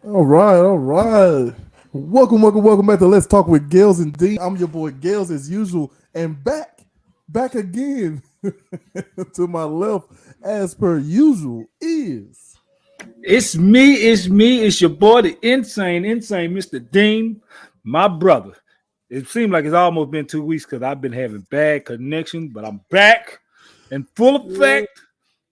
All right, all right. Welcome back to Let's Talk with Gales and Dean. I'm your boy Gales as usual, and back again to my left, as per usual, is It's your boy, the insane Mr. Dean, my brother. It seemed like it's almost been 2 weeks because I've been having bad connection, but I'm back in full yeah, effect,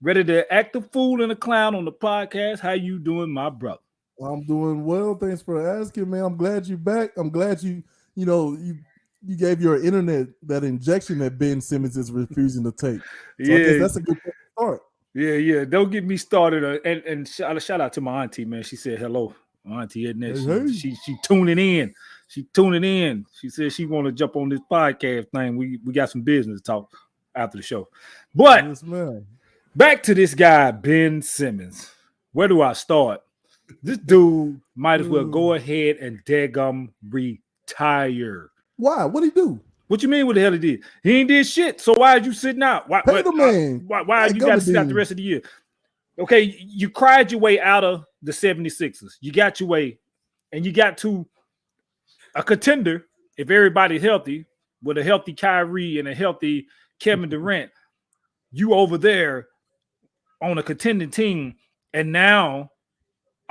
ready to act the fool and the clown on the podcast. How you doing, my brother? I'm doing well. Thanks for asking, man. I'm glad you're back. I'm glad you gave your internet that injection that Ben Simmons is refusing to take. So I guess Yeah, that's a good place to start. yeah. Don't get me started. And shout out to my auntie, man. She said hello. My auntie, isn't it? Hey, She hey. she she tuning in. She tuning in. She said she want to jump on this podcast thing. We got some business to talk after the show. But Yes, man. back to this guy, Ben Simmons. Where do I start? This dude might as well go ahead and daggum retire. Why? What'd he do? What you mean? What the hell he did? He ain't did shit. So why are you sitting out? Why? Pay the man. Why That you got to sit out the Dean. rest of the year? Okay, you cried your way out of the 76ers. You got your way, and you got to a contender if everybody's healthy, with a healthy Kyrie and a healthy Kevin Durant. You over there on a contending team, and now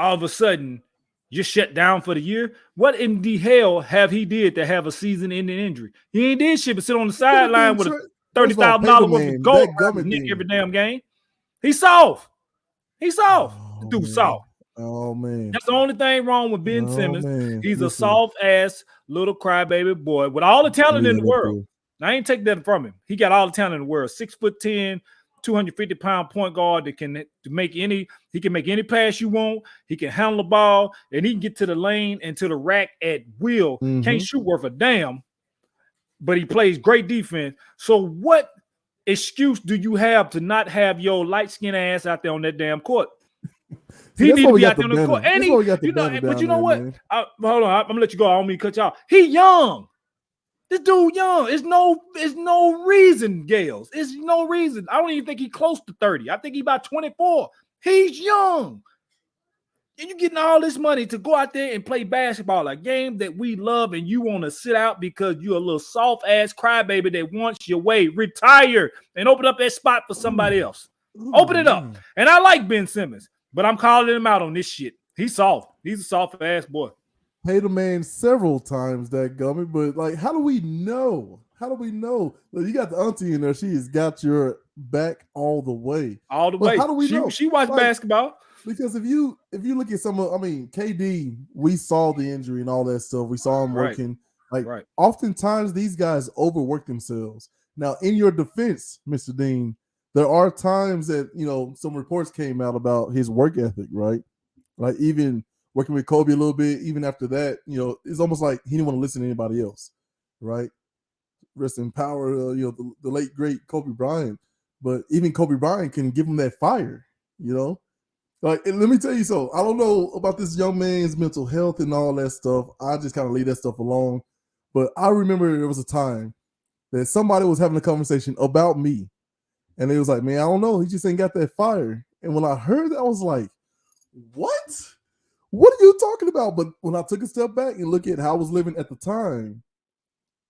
all of a sudden you're shut down for the year. What in the hell have he did to have a season-ending injury? He ain't did shit but sit on the He could have sideline been with a First thirty of all, thousand pay the dollar worth of man. gold That around his gummit neck every Dean. damn game. He's soft. He's soft. The Oh dude's man. soft. Oh man. That's the only thing wrong with Ben Oh Simmons. man. He's a Listen, soft ass little crybaby boy with all the talent leave in the that up world. there. I ain't take that from him. He got all the talent in the world. 6'10", 250-pound point guard that can make he can make any pass you want. He can handle the ball and he can get to the lane and to the rack at will. Can't Mm-hmm. shoot worth a damn, but he plays great defense. So what excuse do you have to not have your light skinned ass out there on that damn court? See, He that's need why to we be got out the there on the court. banner. And That's why he, we got the you know, banner but down you know there, what? man. Hold on, I'm gonna let you go. I don't mean to cut you off. He young. This dude young. It's no reason, Gales. It's no reason. I don't even think he close to 30. I think he about 24. He's young. And you're getting all this money to go out there and play basketball, a game that we love, and you want to sit out because you're a little soft ass crybaby that wants your way. Retire and open up that spot for Ooh, somebody else. ooh, Open it up. man. And I like Ben Simmons, but I'm calling him out on this shit. He's soft. He's a soft ass boy. Paid the man several times that gummy, but like, how do we know? How do we know? Look, you got the auntie in there. She has got your back all the way. All the But way. how do we She know? she watched Like, basketball. because if you look at some of, I mean, KD, we saw the injury and all that stuff. We saw him Right, working. Like, right. oftentimes these guys overwork themselves. Now, in your defense, Mr. Dean, there are times that some reports came out about his work ethic, right? Like even working with Kobe a little bit, even after that, it's almost like he didn't want to listen to anybody else, right? Rest in power, the late great Kobe Bryant. But even Kobe Bryant can give him that fire, you know. Like, and let me tell you so. I don't know about this young man's mental health and all that stuff. I just kind of leave that stuff alone. But I remember there was a time that somebody was having a conversation about me, and they was like, "Man, I don't know. He just ain't got that fire." And when I heard that, I was like, "What? What are you talking about?" But when I took a step back and look at how I was living at the time,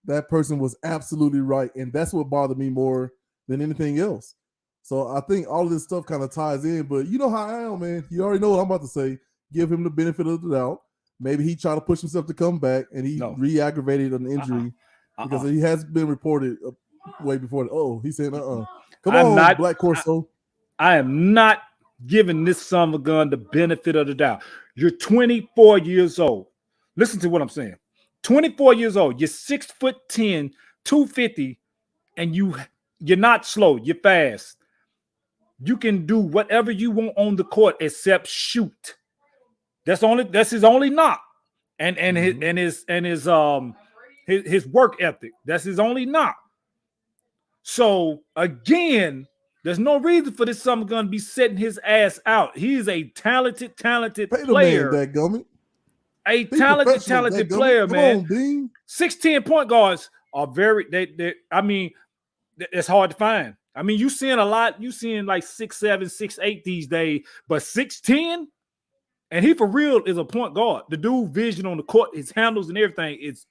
that person was absolutely right, and that's what bothered me more than anything else. So I think all of this stuff kind of ties in, but you know how I am, man. You already know what I'm about to say. Give him the benefit of the doubt. Maybe he tried to push himself to come back, and he No. re-aggravated an injury because he has been reported way before. Oh, he said, Come I'm on, not. Black Corso. I am not giving this son of a gun the benefit of the doubt. You're 24 years old. Listen to what I'm saying. 24 years old. You're 6'10", 250, and you're not slow. You're fast. You can do whatever you want on the court except shoot. That's his only knock. And his work ethic. That's his only knock. So again, there's no reason for this summer gun to be setting his ass out. He is a talented Pay the man, player. that gummit. A Be professional, that talented gummit. player, Come man. on, Dean. 6'10" point guards are very I mean, it's hard to find. I mean, you seeing a lot, you seeing like 6'7", 6'8" these days, but 6'10", And he for real is a point guard. The dude vision on the court, his handles and everything is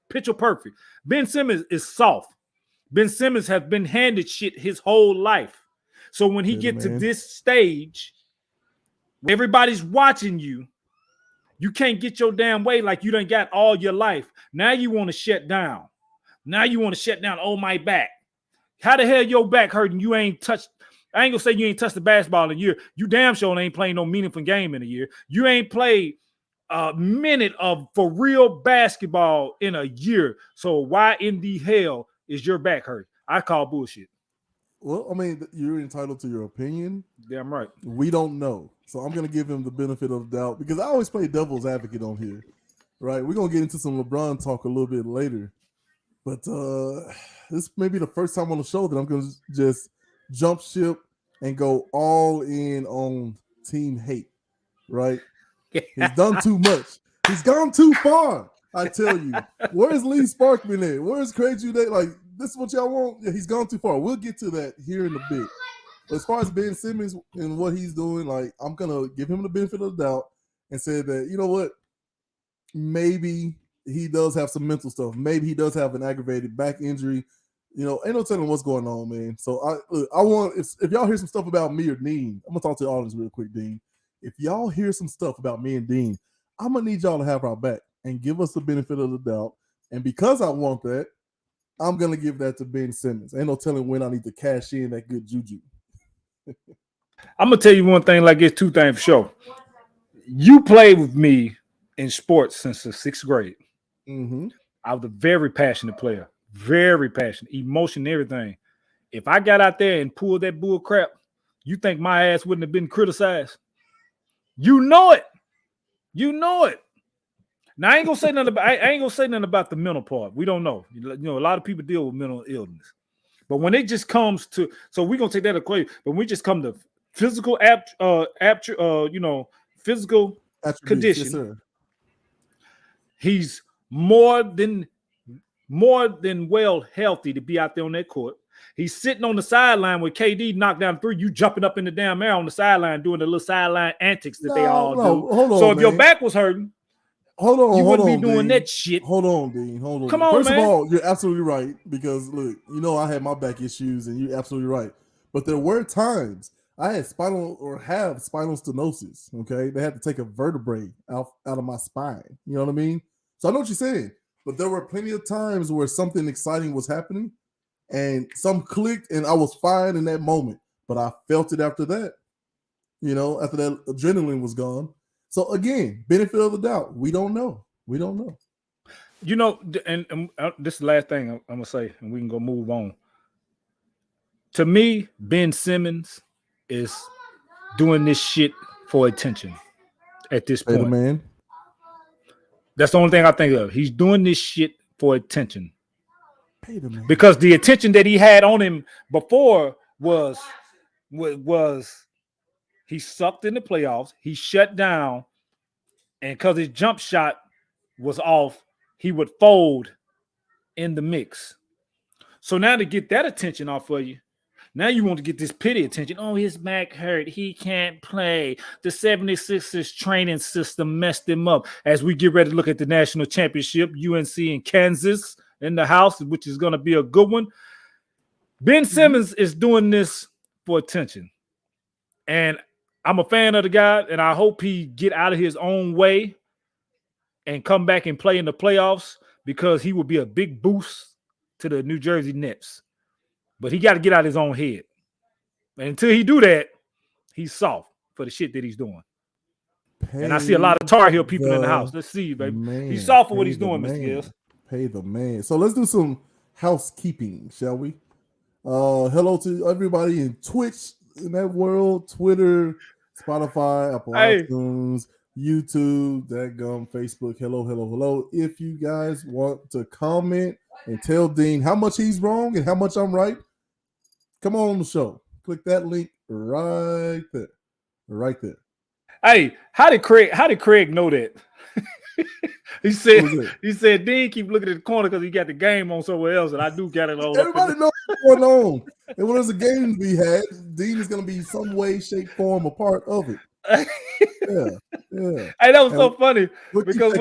picture perfect. Ben Simmons is soft. Ben Simmons has been handed shit his whole life. So when he get to this stage, everybody's watching you. You can't get your damn way like you done got all your life. Now you want to shut down. Now you want to shut down. Oh, my back. How the hell your back hurting? You ain't touched. I ain't gonna say you ain't touched the basketball in a year. You damn sure ain't playing no meaningful game in a year. You ain't played a minute of for real basketball in a year. So why in the hell is your back hurt? I call bullshit. Well, I mean, you're entitled to your opinion. Damn right. We don't know. So I'm going to give him the benefit of the doubt because I always play devil's advocate on here, right? We're going to get into some LeBron talk a little bit later. But this may be the first time on the show that I'm going to just jump ship and go all in on team hate, right? He's done too much. He's gone too far. I tell you. Where's Lee Sparkman at? Where's Craig Jude? Like, this is what y'all want? Yeah, he's gone too far. We'll get to that here in a bit. But as far as Ben Simmons and what he's doing, like, I'm going to give him the benefit of the doubt and say that, you know what? Maybe he does have some mental stuff. Maybe he does have an aggravated back injury. You know, ain't no telling what's going on, man. So I want, if y'all hear some stuff about me or Dean, I'm going to talk to the audience real quick, Dean. If y'all hear some stuff about me and Dean, I'm going to need y'all to have our back and give us the benefit of the doubt. And because I want that, I'm going to give that to Ben Simmons. Ain't no telling when I need to cash in that good juju. I'm going to tell you one thing like this, two things for sure. You played with me in sports since the 6th grade. Mm-hmm. I was a very passionate player. Very passionate. Emotion, everything. If I got out there and pulled that bull crap, you think my ass wouldn't have been criticized? You know it. You know it. Now I ain't gonna say nothing about. I ain't gonna say nothing about the mental part. We don't know. You know, a lot of people deal with mental illness, but when it just comes to, so we're gonna take that equation. But when we just come to physical physical Attributes, condition. yes, sir. He's more than well healthy to be out there on that court. He's sitting on the sideline with KD knocked down 3. You jumping up in the damn air on the sideline doing the little sideline antics that they all do. Hold on, so if man. your back was hurting, you wouldn't be doing Dean. that shit. Hold on, Dean. Hold on. Come on, First man. of all, you're absolutely right because look, you know I had my back issues, and you're absolutely right. But there were times I had spinal stenosis. Okay, they had to take a vertebrae out of my spine. You know what I mean? So I know what you're saying. But there were plenty of times where something exciting was happening and some clicked and I was fine in that moment. But I felt it after that, you know, after that adrenaline was gone. So again, benefit of the doubt. We don't know. We don't know. You know, and this is the last thing I'm going to say, and we can go move on. To me, Ben Simmons is doing this shit for attention at this point. Hey, man. That's the only thing I think of. He's doing this shit for attention. Because the attention that he had on him before was he sucked in the playoffs. He shut down. And because his jump shot was off, he would fold in the mix. So now to get that attention off of you, now you want to get this pity attention. Oh, his back hurt. He can't play. The 76ers training system messed him up. As we get ready to look at the national championship, UNC in Kansas in the house, which is going to be a good one. Ben Simmons is doing this for attention. And I'm a fan of the guy, and I hope he get out of his own way and come back and play in the playoffs because he will be a big boost to the New Jersey Nets. But he got to get out of his own head. And until he do that, he's soft for the shit that he's doing. And I see a lot of Tar Heel people in the house. Let's see you, baby. Man, he's soft for what he's doing, Mr. Gills. Pay the man. So let's do some housekeeping, shall we? Hello to everybody in Twitch, in that world, Twitter, Spotify, Apple iTunes, YouTube, dadgum, Facebook. Hello. If you guys want to comment and tell Dean how much he's wrong and how much I'm right, come on the show. Click that link right there. Right there. Hey, how did Craig know that? he said Dean keep looking at the corner because he got the game on somewhere else, and I do got it on. Everybody knows what's going on. And when there's a game to be had, Dean is going to be some way, shape, form a part of it. Yeah. was so funny because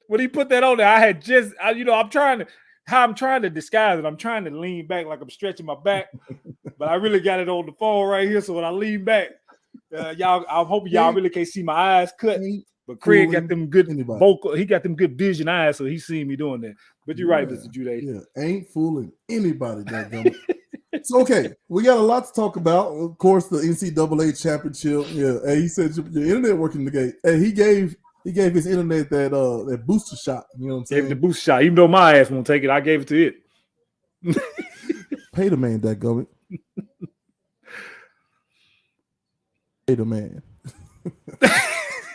when he put that on there, I had just, I'm trying to disguise it. I'm trying to lean back like I'm stretching my back, but I really got it on the phone right here. So when I lean back, y'all, I'm hoping y'all really can't see my eyes cut. But Craig got them good vocal. He got them good vision eyes, so he seen me doing that. But you're right, Mr. Jude. Yeah, ain't fooling anybody. So okay, we got a lot to talk about. Of course, the NCAA championship. Yeah, hey, he said your internet working today. Hey, he gave his internet that booster shot. You know what I'm saying? Gave it the booster shot, even though my ass won't take it. I gave it to it. Pay the man, that government. Pay the man.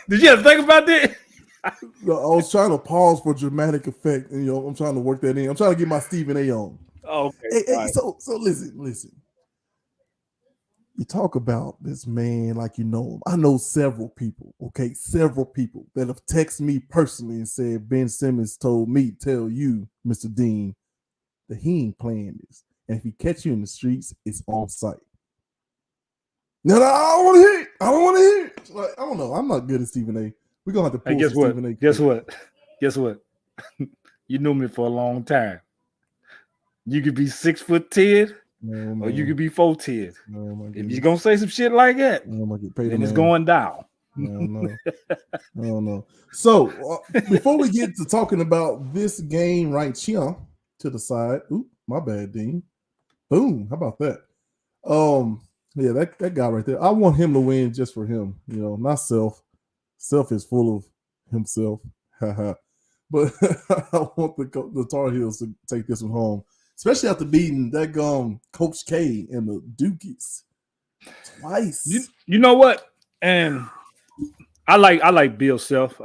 Did you have to think about that? I was trying to pause for dramatic effect, and I'm trying to work that in. I'm trying to get my Stephen A on. Oh, okay. Hey, right. So listen. You talk about this man like you know him. I know several people that have texted me personally and said Ben Simmons told me tell you, Mr. Dean, that he ain't playing this, and if he catch you in the streets, it's on site. No, I don't want to hear it. I don't want to hear it. Like, I don't know. I'm not good at Stephen A. We're going to have to pull Stephen A. Guess what? You knew me for a long time. You could be 6'10", or you could be 4'10". If you're going to say some shit like that, then it's going down. I don't know. So, before we get to talking about this game right here to the side. Ooh, my bad, Dean. Boom. How about that? Yeah, that guy right there. I want him to win just for him, not self. Self is full of himself. But I want the Tar Heels to take this one home, especially after beating that Coach K and the Dukies twice. You know what? And I like Bill Self.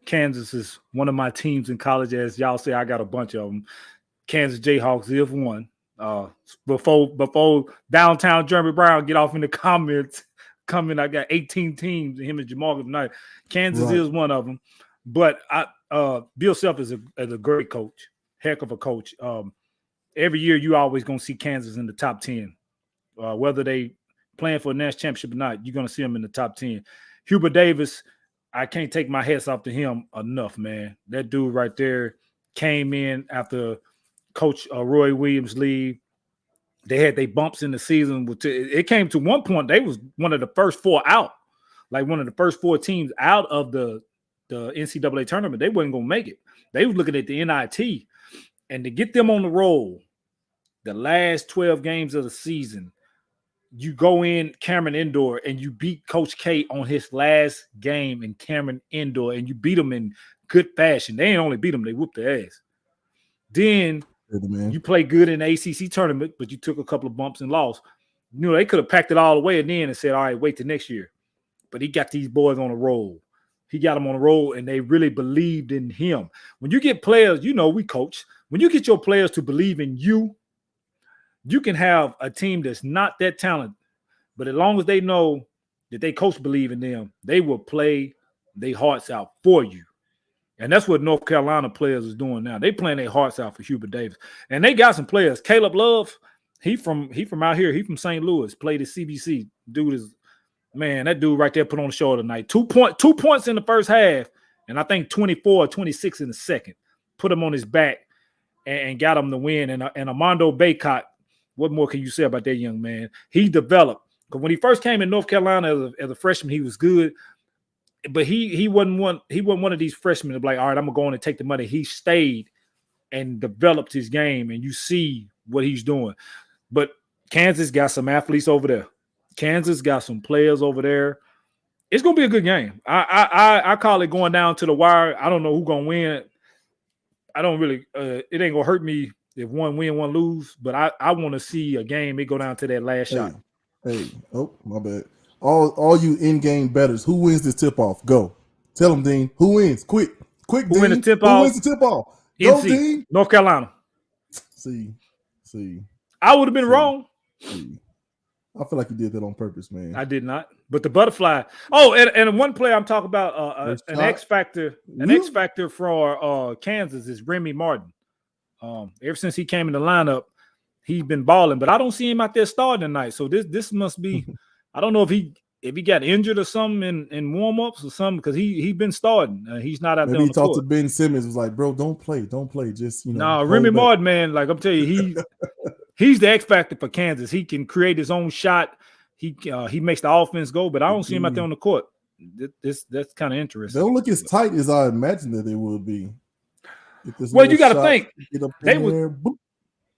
Kansas is one of my teams in college. As y'all say, I got a bunch of them. Kansas Jayhawks is one. Before downtown Jeremy Brown get off in the comments, I got 18 teams, and him and Jamal tonight. Kansas is one of them. But Bill Self is a great coach, heck of a coach. Every year you always gonna see Kansas in the top 10. Whether they playing for a national championship or not, you're gonna see them in the top 10. Hubert Davis, I can't take my hats off to him enough, man. That dude right there came in after Coach Roy Williams leave. They had their bumps in the season. It came to one point they was one of the first four out, like one of the first four teams out of the NCAA tournament. They wasn't gonna make it. They was looking at the NIT, and to get them on the roll, the last 12 games of the season, you go in Cameron Indoor and you beat Coach K on his last game in Cameron Indoor, and you beat them in good fashion. They ain't only beat them; they whooped their ass. Then you play good in the ACC tournament, but you took a couple of bumps and lost. They could have packed it all away and then and said, all right, wait till next year. But he got these boys on a roll. He got them on a roll, and they really believed in him. When you get players, we coach. When you get your players to believe in you, you can have a team that's not that talented, but as long as they know that they coach believe in them, they will play their hearts out for you. And that's what North Carolina players is doing now. They playing their hearts out for Hubert Davis. And they got some players. Caleb Love, he from out here. He from St. Louis, played at CBC. Dude is, man, that dude right there put on the show tonight. 2 points in the first half, and I think 24 or 26 in the second. Put him on his back and got him to win. And Armando Baycott, what more can you say about that young man? He developed. Because when he first came in North Carolina as a freshman, he was good. But he wasn't one of these freshmen to be like, all right, I'm gonna go in and take the money. He stayed and developed his game, and you see what he's doing. But Kansas got some athletes over there. Kansas got some players over there. It's gonna be a good game. I call it going down to the wire. I don't know who's gonna win. I don't really. It ain't gonna hurt me if one win, one lose. But I want to see a game. It go down to that last shot. Hey, oh my bad. All you in-game bettors, who wins this tip-off? Go. Tell them, Dean. Who wins? Quick, who Dean. Wins the tip-off? Who wins the tip-off? Go, Dean. North Carolina. See. I would have been wrong. See. I feel like you did that on purpose, man. I did not. But the butterfly. Oh, and one player I'm talking about, an X factor. An X factor for Kansas is Remy Martin. Ever since he came in the lineup, he's been balling. But I don't see him out there starting tonight. So this must be. I don't know if he if he got injured or something in warm ups or something, because he been starting, he's not out there Maybe on he the talked to court. Ben Simmons, was like, bro, don't play. Just, Nah, Remy hold back. Martin, man, like I'm telling you, he's the X factor for Kansas. He can create his own shot. He makes the offense go, but I don't see him out there on the court. That's kind of They interesting. don't look as tight as I imagined that they would be. Get this Well, little you got to shot, think get up they in was there. Boop.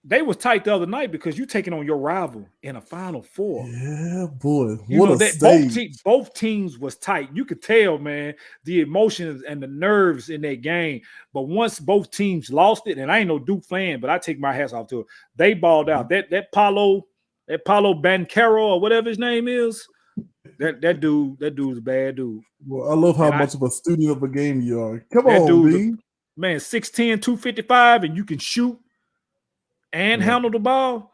they was tight the other night because you taking on your rival in a Final Four. Yeah, boy. You What know a that stage. both teams was tight. You could tell, man, the emotions and the nerves in that game. But once both teams lost it, and I ain't no Duke fan, but I take my hats off to it. They balled out. That Paulo Banchero or whatever his name is, that dude's a bad dude. Well, I love how And much of a student of a game you are. Come that on, dude's a Dean. man, 6'10, 255, and you can shoot and Right. handle the ball.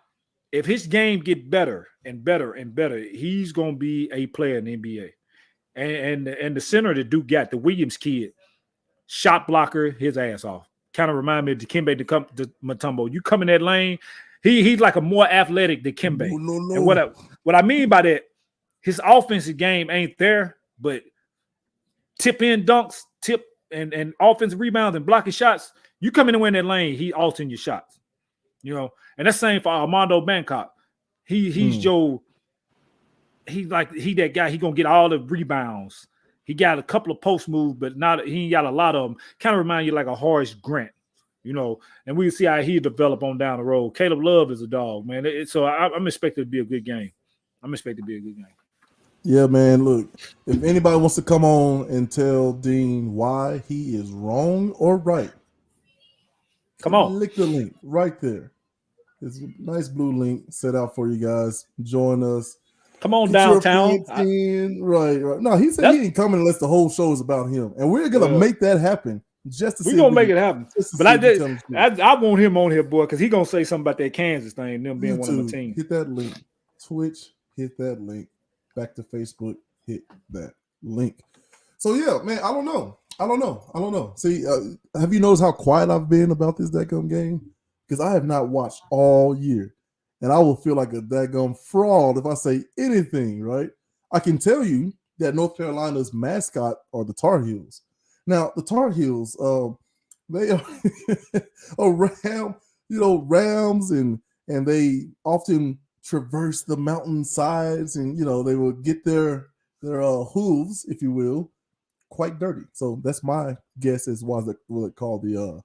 If his game get better and better and better, he's gonna be a player in the NBA. And the center that Duke got, the Williams kid, shot blocker, his ass off. Kind of remind me of Dikembe Mutombo. You come in that lane, he's like a more athletic Dikembe. No. And what I mean by that, his offensive game ain't there, but tip in dunks, tip and offensive rebounds and blocking shots. You come in and win that lane, he altering your shots. And that's same for Armando Bangkok. He's Joe. He that guy. He gonna get all the rebounds. He got a couple of post moves, but he ain't got a lot of them. Kind of remind you like a Horace Grant, And we'll see how he develop on down the road. Caleb Love is a dog, man. So I'm expecting it to be a good game. Yeah, man. Look, if anybody wants to come on and tell Dean why he is wrong or right, come on. Click the link right there. It's a nice blue link set out for you guys. Join us. Come on downtown. Right. No, he said he ain't coming unless the whole show is about him, and we're gonna make that happen. Just to we're gonna make it happen. But I want him on here, boy, because he's gonna say something about that Kansas thing, them being one of the teams. Hit that link. Twitch, hit that link. Back to Facebook, hit that link. So yeah, man, I don't know. See, have you noticed how quiet I've been about this daggum game? Because I have not watched all year. And I will feel like a daggum fraud if I say anything, right? I can tell you that North Carolina's mascot are the Tar Heels. Now, the Tar Heels, they are rams, and they often traverse the mountainsides, and they will get their hooves, if you will, quite dirty. So that's my guess as what it called the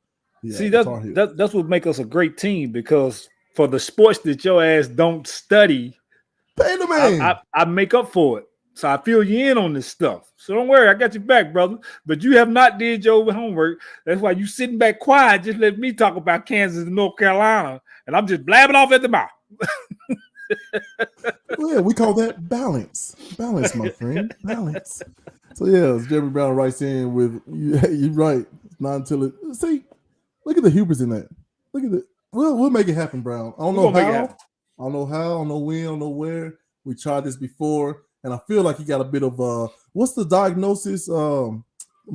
See, that's what make us a great team, because for the sports that your ass don't study, pay the man. I make up for it. So I fill you in on this stuff. So don't worry, I got your back, brother. But you have not did your homework. That's why you sitting back quiet. Just let me talk about Kansas and North Carolina, and I'm just blabbing off at the mouth. Well, yeah, we call that balance. Balance, my friend. Balance. So yeah, as Jeremy Brown writes in with you're right. Not until it see. Look at the hubris in that. Look at it. We'll make it happen, Brown. I don't know how. I don't know how. I don't know when. I don't know where. We tried this before, and I feel like he got a bit of what's the diagnosis? I'm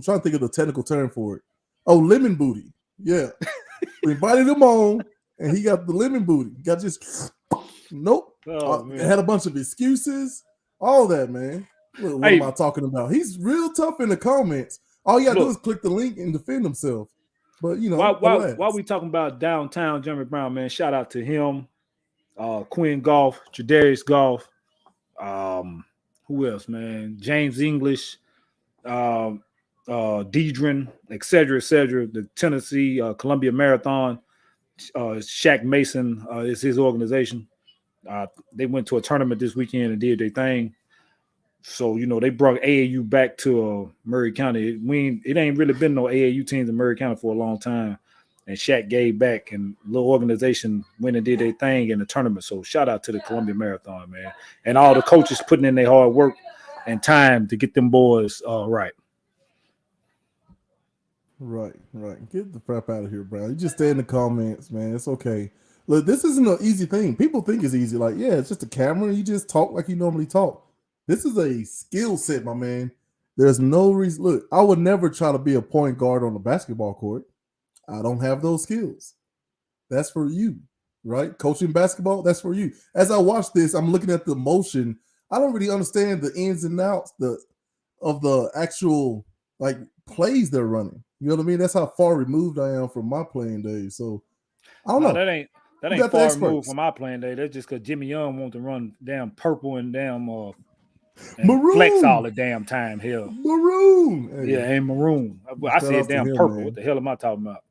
trying to think of the technical term for it. Oh, lemon booty. Yeah. We invited him on, and he got the lemon booty. He got just nope. Had a bunch of excuses. All that, man. What am I talking about? He's real tough in the comments. All you gotta do is click the link and defend himself. But while we talking about downtown Jeremy Brown, man, shout out to him, Quinn Golf, Tredarius Golf, who else, man? James English, Deidrin, et cetera, the Tennessee Columbia Marathon. Shaq Mason is his organization. They went to a tournament this weekend and did their thing. So, they brought AAU back to Murray County. It ain't really been no AAU teams in Murray County for a long time. And Shaq gave back, and the little organization went and did their thing in the tournament. So shout out to the Columbia Marathon, man. And all the coaches putting in their hard work and time to get them boys right. Right. Get the crap out of here, Brown. You just stay in the comments, man. It's okay. Look, this isn't an easy thing. People think it's easy. Like, yeah, it's just a camera. You just talk like you normally talk. This is a skill set, my man. There's no reason. Look, I would never try to be a point guard on a basketball court. I don't have those skills. That's for you, right? Coaching basketball, that's for you. As I watch this, I'm looking at the motion I don't really understand the ins and outs of the actual like plays they're running. You know what I mean? That's how far removed I am from my playing days. So I don't No, know. that We ain't got the far removed experts. from my playing day. That's just because Jimmy Young want to run damn purple and damn and flex all Maroon, the damn time. Hell, maroon. yeah, Hey, and maroon. I shout said out to damn him, purple. What man. the hell am I talking about?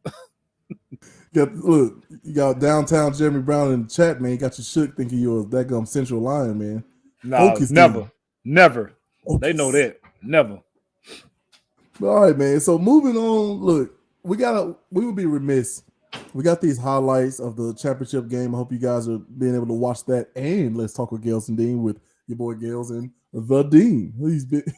Look, you got downtown Jeremy Brown in the chat, man. You got you shook thinking you was that gum Central Lion, man. No, Focus, never, Dean. never. They know Focus. that. Never. All right, man. So moving on. Look, we would be remiss. We got these highlights of the championship game. I hope you guys are being able to watch that. And let's talk with Gales and Dean with your boy Gales and the Dean.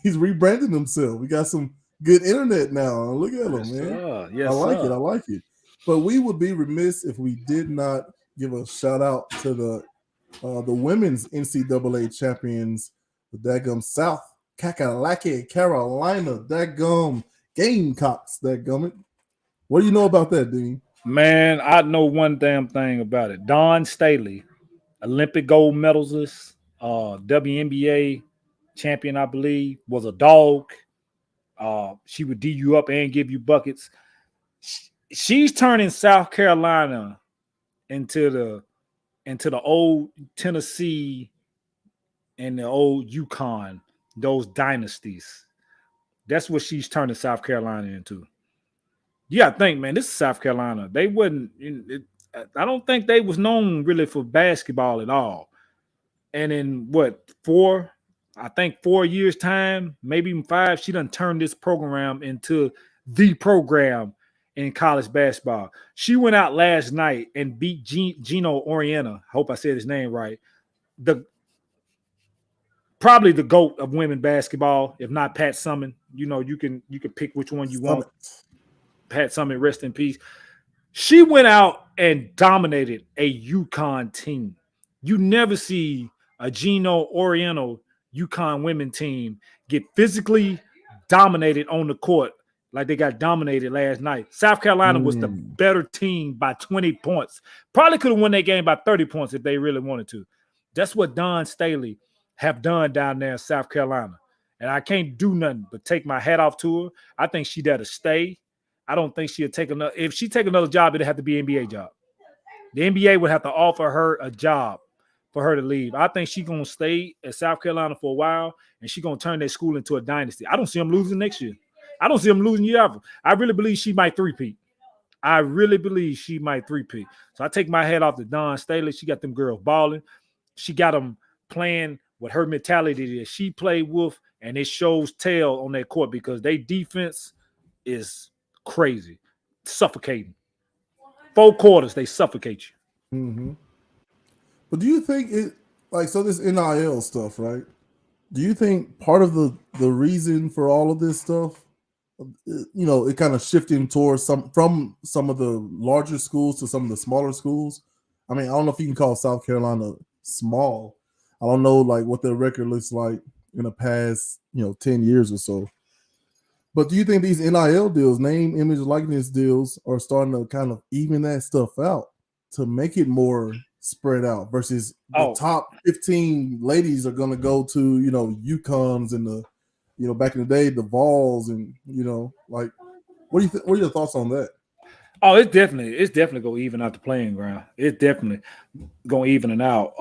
He's rebranding himself. We got some good internet now. Look at him, Yes, man. sir. I Yes, like it. sir. I like it. But we would be remiss if we did not give a shout out to the women's NCAA champions, the Dagum South Kakalaki, Carolina, Dagum Gamecocks, Dagum it. What do you know about that, Dean? Man, I know one damn thing about it. Dawn Staley, Olympic gold medalist, WNBA champion, I believe, was a dog. She would D you up and give you buckets. She's turning South Carolina into the old Tennessee and the old Yukon, those dynasties. That's what she's turning South Carolina into. You got to think, man, this is South Carolina. They wouldn't. I don't think they was known really for basketball at all. And in what 4, I think 4 years time, maybe even 5, she done turned this program into the program in college basketball. She went out last night and beat Gino Oriana. I hope I said his name right. The Probably the GOAT of women basketball, if not Pat Summitt. You can pick which one you want. Summit. Pat Summitt, rest in peace. She went out and dominated a Yukon team. You never see a Gino Oriental Yukon women team get physically dominated on the court like they got dominated last night. South Carolina was the Mm. better team by 20 points. Probably could have won that game by 30 points if they really wanted to. That's what Don Staley have done down there in South Carolina. And I can't do nothing but take my hat off to her. I think she there to stay. I don't think she'll take another. If she take another job, it'd have to be an NBA job. The NBA would have to offer her a job for her to leave. I think she's gonna stay at South Carolina for a while, and she's gonna turn that school into a dynasty. I don't see them losing next year. I don't see them losing year ever. I really believe she might three-peat. I really believe she might three-peat. So I take my head off to Dawn Staley. She got them girls balling. She got them playing with her mentality that she played with, and it shows tail on that court because they defense is crazy, suffocating. 4 quarters, they suffocate you. Mm-hmm. But do you think it like so this NIL stuff, right? Do you think part of the reason for all of this stuff, it kind of shifting towards some of the larger schools to some of the smaller schools? I mean, I don't know if you can call South Carolina small. I don't know like what their record looks like in the past, 10 years or so. But do you think these NIL deals, name, image, likeness deals, are starting to kind of even that stuff out to make it more spread out versus the Oh, top 15 ladies are going to go to, Yukons and back in the day, the Vols and, like, what are your thoughts on that? it's definitely gonna even out the playing ground. It's definitely gonna even it out.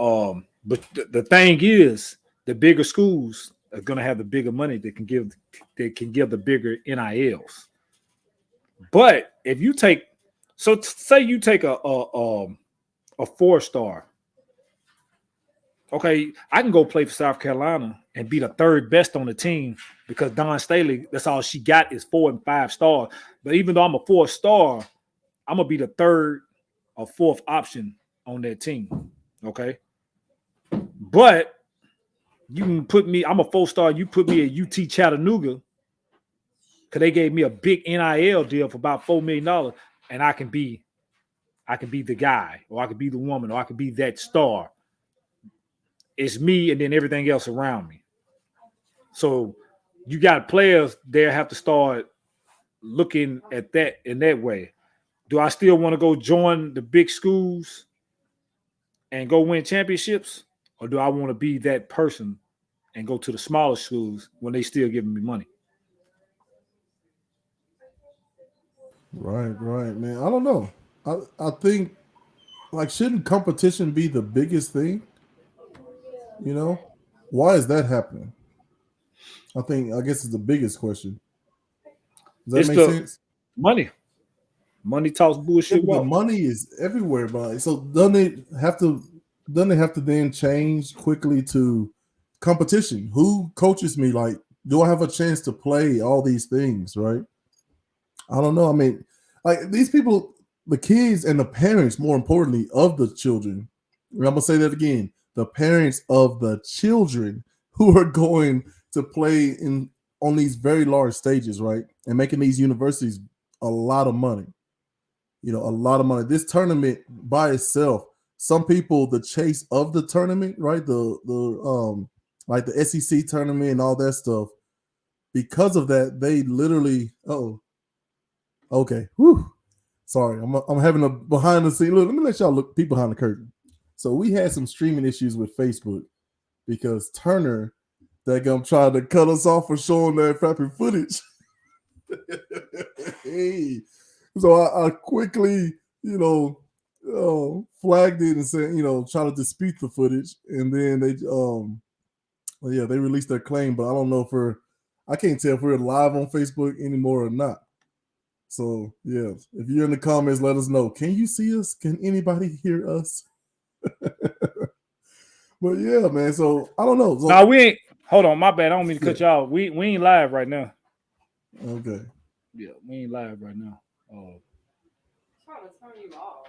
But the thing is, the bigger schools are gonna have the bigger money that can give the bigger NILs. But if you take, so say you take a 4 star. Okay, I can go play for South Carolina and be the third best on the team because Don Staley, that's all she got is 4 and 5 stars. But even though I'm a 4 star, I'm gonna be the third or fourth option on that team. Okay. But you can put me, I'm a 4 star, you put me at UT Chattanooga, because they gave me a big NIL deal for about $4 million, and I can be the guy, or I could be the woman, or I could be that star. It's me and then everything else around me. So you got players there have to start looking at that in that way. Do I still want to go join the big schools and go win championships? Or do I want to be that person and go to the smaller schools when they still giving me money. Right, man. I don't know. I think like shouldn't competition be the biggest thing? You know, why is that happening? I guess it's the biggest question. Does that It's make the sense? money. Money talks, Yeah, bullshit but the walk. money is everywhere, but so doesn't it have to then change quickly to competition? Who coaches me? Like, do I have a chance to play all these things? Right? I don't know. I mean, like these people, the kids and the parents, more importantly, of the children. And I'm gonna say that again: the parents of the children who are going to play in on these very large stages, right, and making these universities a lot of money. A lot of money. This tournament by itself, some people, the chase of the tournament, right, the like the SEC tournament and all that stuff. Because of that, they literally. Oh, okay. Whew. Sorry, I'm having a behind the scene. Look, let me let y'all look peek behind the curtain. So we had some streaming issues with Facebook because Turner, that gum tried to cut us off for showing that crappy footage. Hey, so I quickly, flagged it and said, try to dispute the footage, and then well, yeah, they released their claim, but I don't know I can't tell if we're live on Facebook anymore or not. So yeah, if you're in the comments, let us know. Can you see us? Can anybody hear us? But yeah, man. So I don't know. So Nah, we ain't. Hold on, my bad. I don't mean to cut yeah, you off. We ain't live right now. okay. Yeah, we ain't live right now. Trying to turn you off.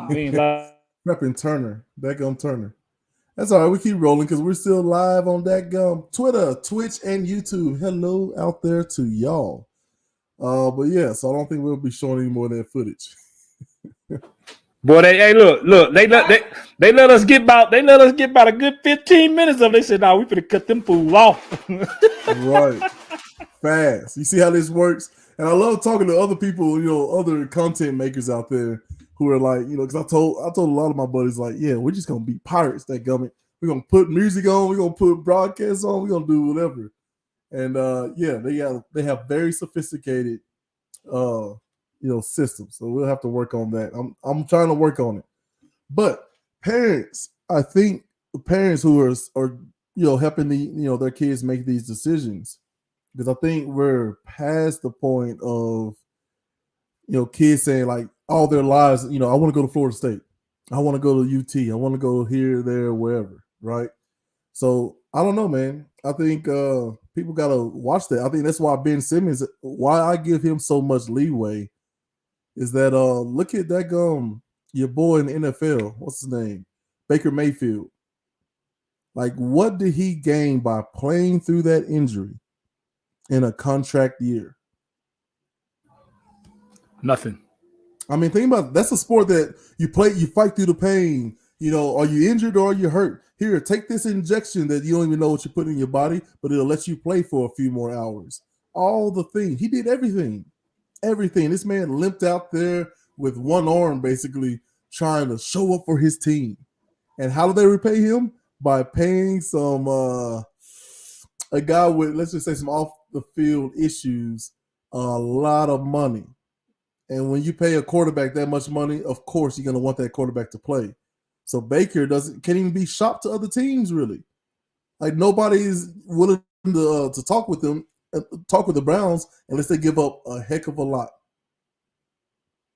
We ain't live. Repping Turner, that gum Turner. That's all right. We keep rolling because we're still live on that gum Twitter, Twitch, and YouTube. Hello out there to y'all. But yeah, so I don't think we'll be showing any more of that footage. Boy, hey, look, they let us get about a good 15 minutes of. They said, "Nah, we finna cut them fool off." Right, fast. You see how this works? And I love talking to other people, other content makers out there who are like, because I told a lot of my buddies like, yeah, we're just gonna be pirates. That gummit. We're gonna put music on. We're gonna put broadcasts on. We're gonna do whatever. And yeah, they have very sophisticated systems. So we'll have to work on that. I'm trying to work on it. But parents, I think parents who are helping their kids make these decisions, because I think we're past the point of kids saying like all their lives, I want to go to Florida State, I want to go to UT, I want to go here, there, wherever, right? So I don't know, man. I think people gotta watch that. I think that's why Ben Simmons, why I give him so much leeway, is that look at that your boy in the NFL. What's his name? Baker Mayfield. Like, what did he gain by playing through that injury in a contract year? Nothing. I mean, think about it. That's a sport that you fight through the pain. Are you injured or are you hurt? Here, take this injection that you don't even know what you're putting in your body, but it'll let you play for a few more hours. All the things. He did everything. Everything. This man limped out there with one arm, basically trying to show up for his team. And how do they repay him? By paying some a guy with, let's just say, some off the field issues a lot of money. And when you pay a quarterback that much money, of course you're going to want that quarterback to play. So Baker can't even be shopped to other teams, really. Like, nobody is willing to talk with them, talk with the Browns, unless they give up a heck of a lot.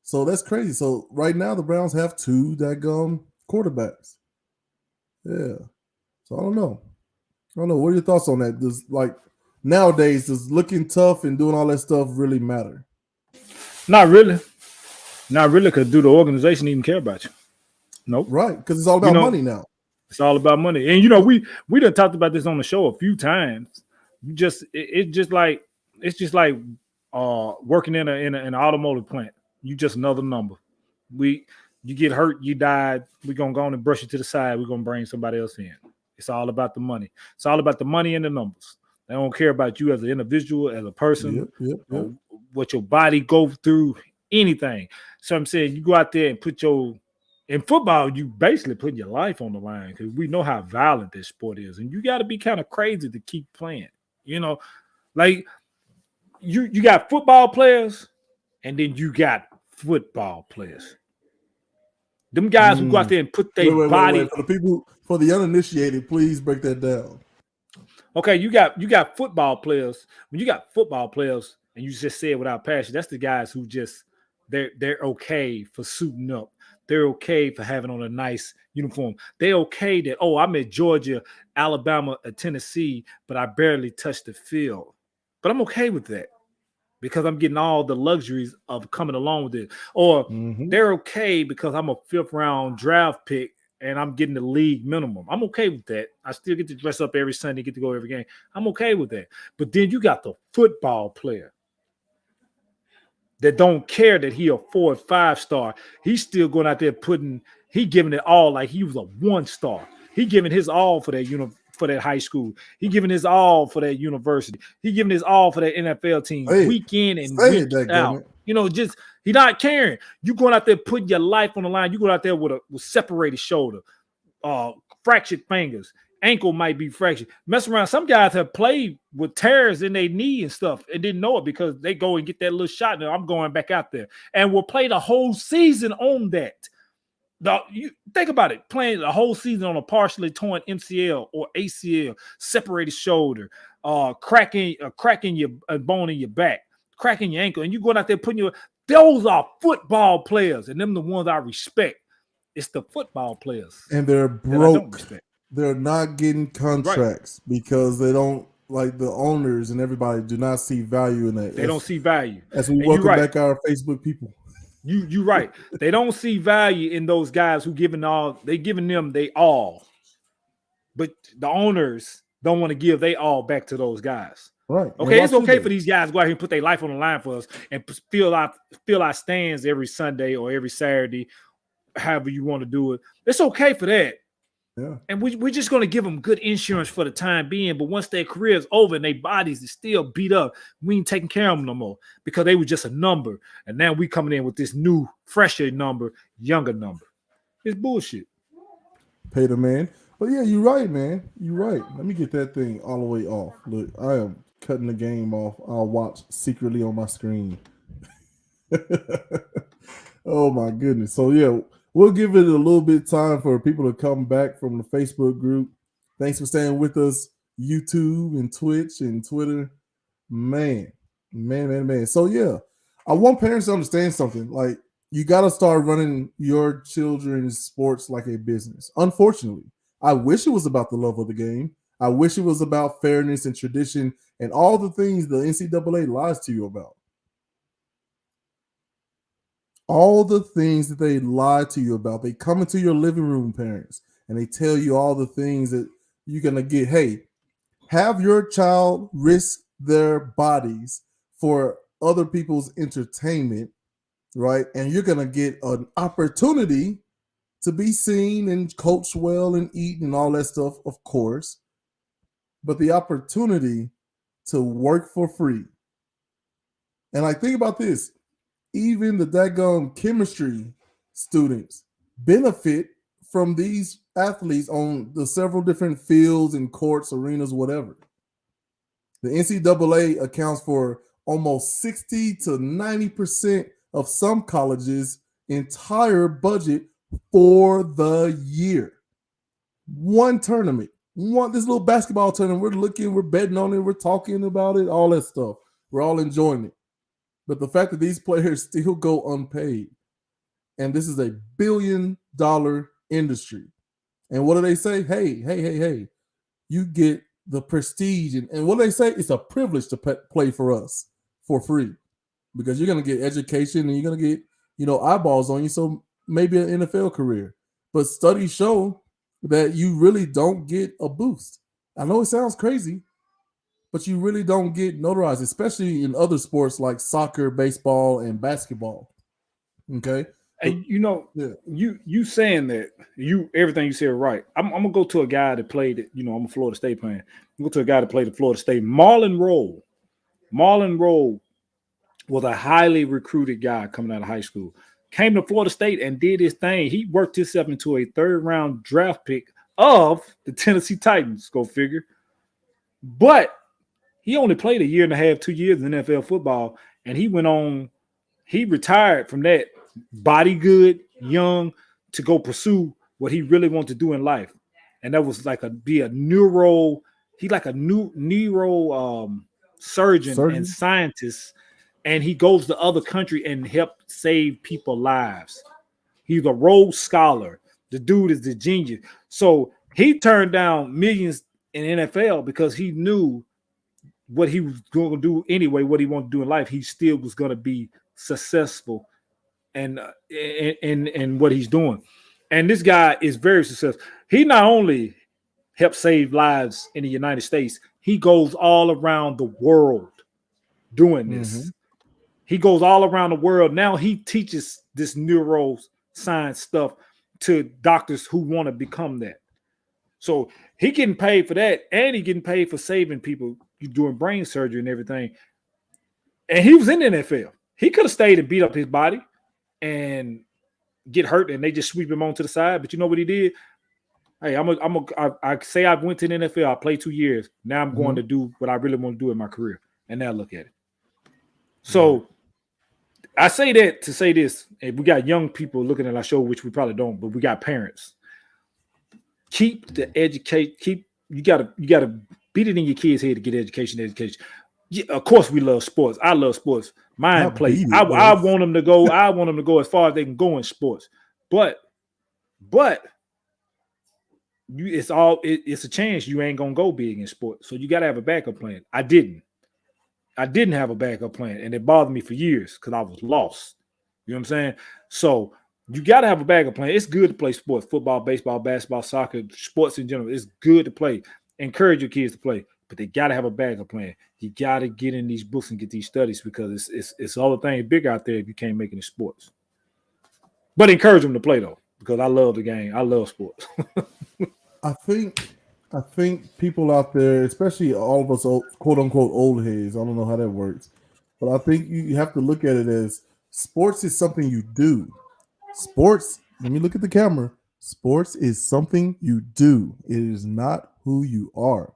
So that's crazy. So right now the Browns have two daggone quarterbacks. Yeah. So I don't know. What are your thoughts on that? Does, like, nowadays, does looking tough and doing all that stuff really matter? Not really. Not really, because do the organization even care about you? Nope. Right, because it's all about money now. It's all about money. And we done talked about this on the show a few times. It's just like working in an automotive plant. You just another number. You get hurt, you died. We're gonna go on and brush you to the side. We're gonna bring somebody else in. It's all about the money. It's all about the money and the numbers. They don't care about you as an individual, as a person, Yep. what your body go through, anything. So I'm saying you go out there and put your In football, you basically put your life on the line because we know how violent this sport is, and you got to be kind of crazy to keep playing. You know, like you got football players, and then you got football players. Them guys who go out Mm. there and put their Wait. body. For the people, for the uninitiated, please break that down. Okay, you got football players. When you got football players, and you just say it without passion, that's the guys who just they're okay for suiting up. They're okay for having on a nice uniform. They're okay that, oh, I'm at Georgia, Alabama, or Tennessee, but I barely touched the field. But I'm okay with that because I'm getting all the luxuries of coming along with it. Or they're okay because I'm a 5th round draft pick and I'm getting the league minimum. I'm okay with that. I still get to dress up every Sunday, get to go every game. I'm okay with that. But then you got the football player that don't care that he a 4 or 5 star. He's still going out there he giving it all like he was a 1 star. He giving his all for that for that high school. He giving his all for that university. He giving his all for that NFL team week in and week out. Just he not caring. You going out there putting your life on the line. You going out there with separated shoulder, fractured fingers. Ankle might be fractured. Mess around. Some guys have played with tears in their knee and stuff and didn't know it because they go and get that little shot. Now I'm going back out there and will play the whole season on that. You think about it, playing the whole season on a partially torn MCL or ACL, separated shoulder, cracking your bone in your back, cracking your ankle, and you going out there putting those are football players, and them the ones I respect. It's the football players, and they're broke. They're not getting contracts because they don't, like, the owners and everybody do not see value in that. They don't see value. As we welcome back our Facebook people. You right. They don't see value in those guys who giving them they all. But the owners don't want to give they all back to those guys. Right. Okay, it's okay for these guys to go out here and put their life on the line for us and fill our stands every Sunday or every Saturday, however you want to do it. It's okay for that. Yeah. And we're just going to give them good insurance for the time being. But once their career is over and their bodies is still beat up, we ain't taking care of them no more because they were just a number. And now we coming in with this new, fresher number, younger number. It's bullshit. Pay the man. But yeah, you're right, man. You're right. Let me get that thing all the way off. Look, I am cutting the game off. I'll watch secretly on my screen. Oh, my goodness. So, yeah. We'll give it a little bit of time for people to come back from the Facebook group. Thanks for staying with us, YouTube and Twitch and Twitter. Man. So, yeah, I want parents to understand something. Like, you got to start running your children's sports like a business. Unfortunately, I wish it was about the love of the game. I wish it was about fairness and tradition and all the things the NCAA lies to you about. All the things that they lie to you about. They come into your living room, parents, and they tell you all the things that you're going to get. Hey, have your child risk their bodies for other people's entertainment, right? And you're going to get an opportunity to be seen and coach well and eat and all that stuff, of course. But the opportunity to work for free. And like, think about this. Even the daggone chemistry students benefit from these athletes on the several different fields and courts, arenas, whatever. The NCAA accounts for almost 60 to 90% of some colleges' entire budget for the year. One tournament, this little basketball tournament, we're betting on it, we're talking about it, all that stuff. We're all enjoying it. But the fact that these players still go unpaid, and this is $1 billion industry. And what do they say? Hey, you get the prestige. And what do they say? It's a privilege to play for us for free because you're going to get education and you're going to get, eyeballs on you. So maybe an NFL career. But studies show that you really don't get a boost. I know it sounds crazy, but you really don't get notarized, especially in other sports like soccer, baseball, and basketball. Okay. And you saying that everything you said right. I'm gonna go to a guy that played it. I'm a Florida State fan. I'm gonna go to a guy that played at Florida State. Marlon Roll was a highly recruited guy coming out of high school. came to Florida State and did his thing. He worked himself into a 3rd-round draft pick of the Tennessee Titans. Go figure. But he only played a year and a half, 2 years in NFL football, and he went on. He retired from that body good, young, to go pursue what he really wanted to do in life, and that was like be a neuro. He like a new neuro surgeon and scientist, and he goes to other country and help save people lives. He's a Rhodes Scholar. The dude is the genius. So he turned down millions in NFL because he knew what he was going to do anyway, what he wanted to do in life. He still was going to be successful and in what he's doing. And this guy is very successful. He not only helps save lives in the United States, he goes all around the world doing this. Mm-hmm. He goes all around the world. Now he teaches this neuroscience stuff to doctors who want to become that. So he getting paid for that, and he getting paid for saving people doing brain surgery and everything. And he was in the NFL. He could have stayed and beat up his body and get hurt, and they just sweep him onto the side. But you know what he did? Hey, I say I went to the NFL. I played 2 years. Now I'm going to do what I really want to do in my career. And now look at it. So I say that to say this. And we got young people looking at our show, which we probably don't, but we got parents. Keep the education. You gotta beat it in your kids' head to get education. Yeah, of course, we love sports. I love sports. Mine play. I want them to go. I want them to go as far as they can go in sports. But it's a chance you ain't gonna go big in sports. So you gotta have a backup plan. I didn't have a backup plan, and it bothered me for years because I was lost. You know what I'm saying? So you gotta have a backup plan. It's good to play sports, football, baseball, basketball, soccer, sports in general. It's good to play. Encourage your kids to play, but they gotta have a backup plan. You gotta get in these books and get these studies because it's all the things big out there if you can't make it in sports. But encourage them to play though, because I love the game. I love sports. I think people out there, especially all of us quote unquote old heads, I don't know how that works, but I think you have to look at it as sports is something you do. Sports, let me look at the camera. Sports is something you do. It is not who you are.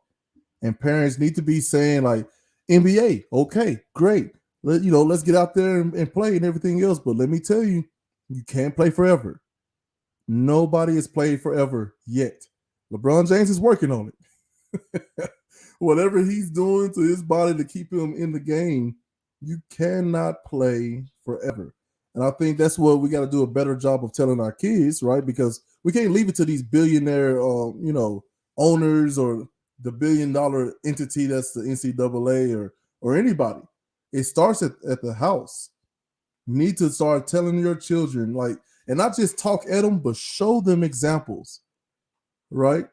And parents need to be saying like NBA, okay, great. Let's get out there and play and everything else. But let me tell you, you can't play forever. Nobody has played forever yet. LeBron James is working on it. Whatever he's doing to his body to keep him in the game, you cannot play forever. And I think that's what we got to do a better job of telling our kids, right? Because we can't leave it to these billionaire, owners or the $1 billion entity that's the NCAA or anybody. It starts at the house. You need to start telling your children, and not just talk at them, but show them examples, right?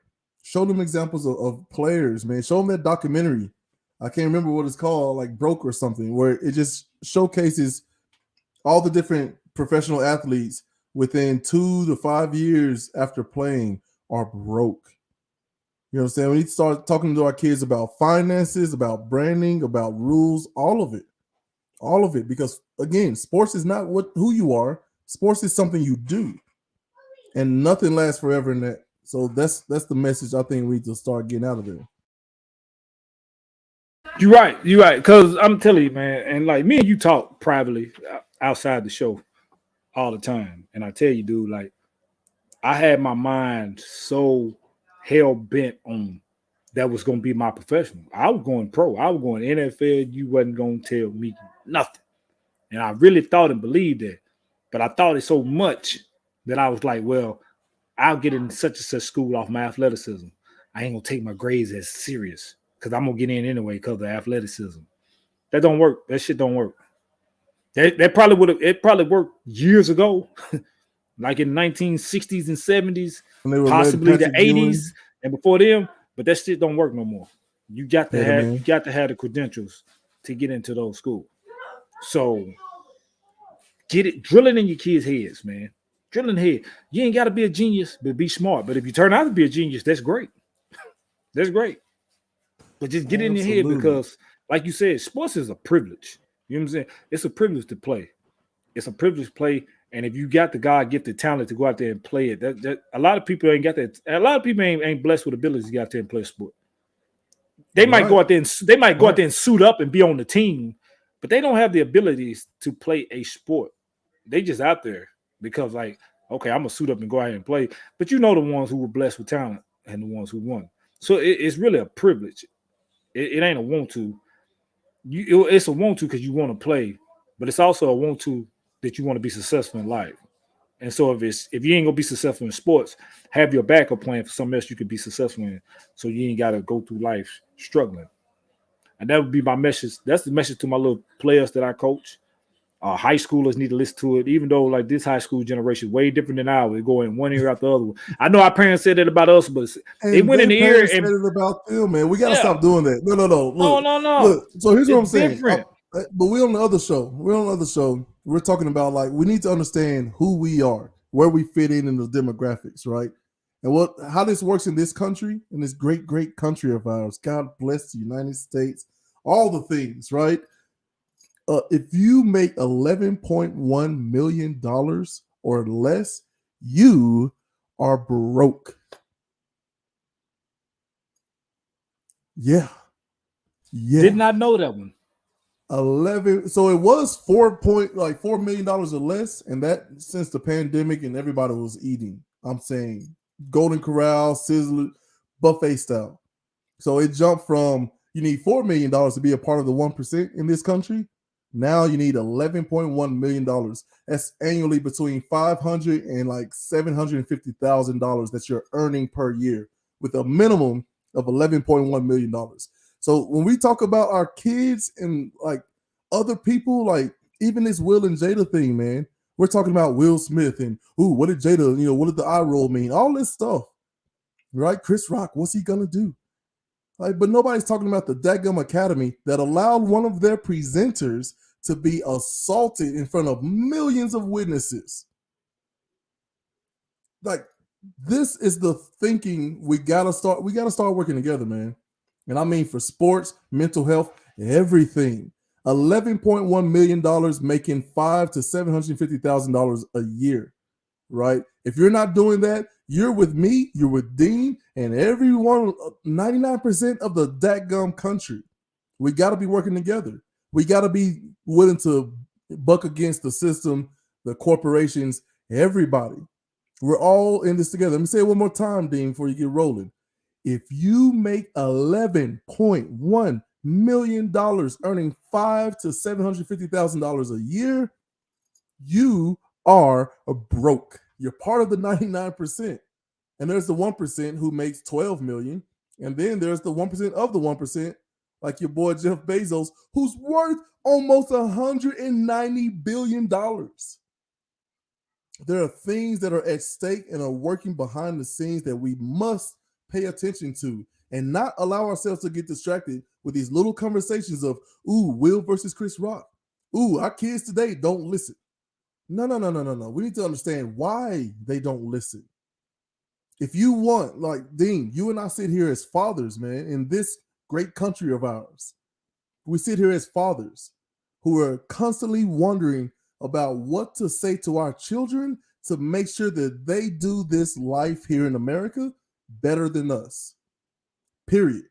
Show them examples of players, man. Show them that documentary. I can't remember what it's called, like Broke or something, where it just showcases all the different professional athletes within 2 to 5 years after playing are broke. You know what I'm saying? We need to start talking to our kids about finances, about branding, about rules, all of it. All of it. Because, again, sports is not who you are. Sports is something you do. And nothing lasts forever in that. So that's the message I think we need to start getting out of there. You're right. Because I'm telling you, man, and like me and you talk privately outside the show all the time. And I tell you, dude, like I had my mind so hell bent on that was going to be my professional. I was going pro. I was going NFL. You wasn't going to tell me nothing. And I really thought and believed that. But I thought it so much that I was like, well, I'll get in such and such school off my athleticism. I ain't going to take my grades as serious because I'm going to get in anyway because of athleticism. That don't work. That shit don't work. That probably would have. It probably worked years ago, like in the 1960s and 70s, possibly the 80s and before them. But that shit don't work no more. You got to have the credentials to get into those schools. So drill it in your kids' heads, man. Drill in the head. You ain't got to be a genius, but be smart. But if you turn out to be a genius, that's great. That's great. But just get it in your head because, like you said, sports is a privilege. You know what I'm saying? It's a privilege to play. It's a privilege to play, And if you got the God gifted talent to go out there and play it, that a lot of people ain't got that. A lot of people ain't blessed with abilities to get out there and play a sport. They might go out there and out there and suit up and be on the team, but they don't have the abilities to play a sport. They just out there because like, okay, I'm gonna suit up and go out and play. But you know the ones who were blessed with talent and the ones who won. So it's really a privilege. It ain't a want to. It's a want to because you want to play, but it's also a want to that you want to be successful in life. And so if you ain't gonna be successful in sports, have your backup plan for something else you could be successful in, so you ain't gotta go through life struggling. And that would be my message. That's the message to my little players that I coach. High schoolers need to listen to it, even though like this high school generation is way different than ours. They go in one ear after the other one. I know our parents said that about us, but they went in the ear and said it about them, man. We gotta stop doing that. No. No. Look. So here's what I'm saying. Different. But we're on the other show. We're talking about like we need to understand who we are, where we fit in the demographics, right? And how this works in this country, in this great, great country of ours. God bless the United States, all the things, right? If you make $11.1 million or less, you are broke. Yeah. Did not know that one. 11. So it was $4 million or less, and that since the pandemic and everybody was eating. I'm saying Golden Corral, Sizzler, buffet style. So it jumped from you need $4 million to be a part of the 1% in this country. Now you need $11.1 million. That's annually between $500,000 and like $750,000 that you're earning per year, with a minimum of $11.1 million. So when we talk about our kids and like other people, like even this Will and Jada thing, man, we're talking about Will Smith and what did Jada, what did the eye roll mean? All this stuff, right? Chris Rock, what's he gonna do? Like, but nobody's talking about the Dadgum Academy that allowed one of their presenters to be assaulted in front of millions of witnesses. Like, this is the thinking we gotta start working together, man. And I mean for sports, mental health, everything. $11.1 million making $500,000 to $750,000 a year, right? If you're not doing that, you're with me, you're with Dean, and everyone, 99% of the dadgum country. We got to be working together. We got to be willing to buck against the system, the corporations, everybody. We're all in this together. Let me say it one more time, Dean, before you get rolling. If you make $11.1 million earning $500,000 to $750,000 a year, you are broke. You're part of the 99%. And there's the 1% who makes $12 million. And then there's the 1% of the 1%, like your boy Jeff Bezos, who's worth almost $190 billion. There are things that are at stake and are working behind the scenes that we must pay attention to and not allow ourselves to get distracted with these little conversations of, Will versus Chris Rock. Our kids today don't listen. No. We need to understand why they don't listen. If you want, like Dean, you and I sit here as fathers, man, in this great country of ours. We sit here as fathers who are constantly wondering about what to say to our children to make sure that they do this life here in America better than us. Period.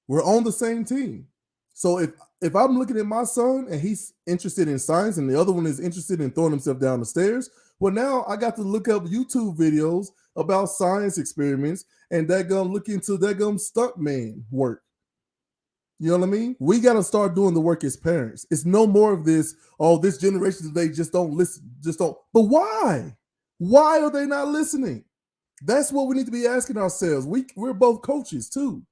We're on the same team. So if I'm looking at my son and he's interested in science and the other one is interested in throwing himself down the stairs, well, now I got to look up YouTube videos about science experiments and look into stuntman work. You know what I mean? We got to start doing the work as parents. It's no more of this, this generation today just don't listen. But why? Why are they not listening? That's what we need to be asking ourselves. We're both coaches too.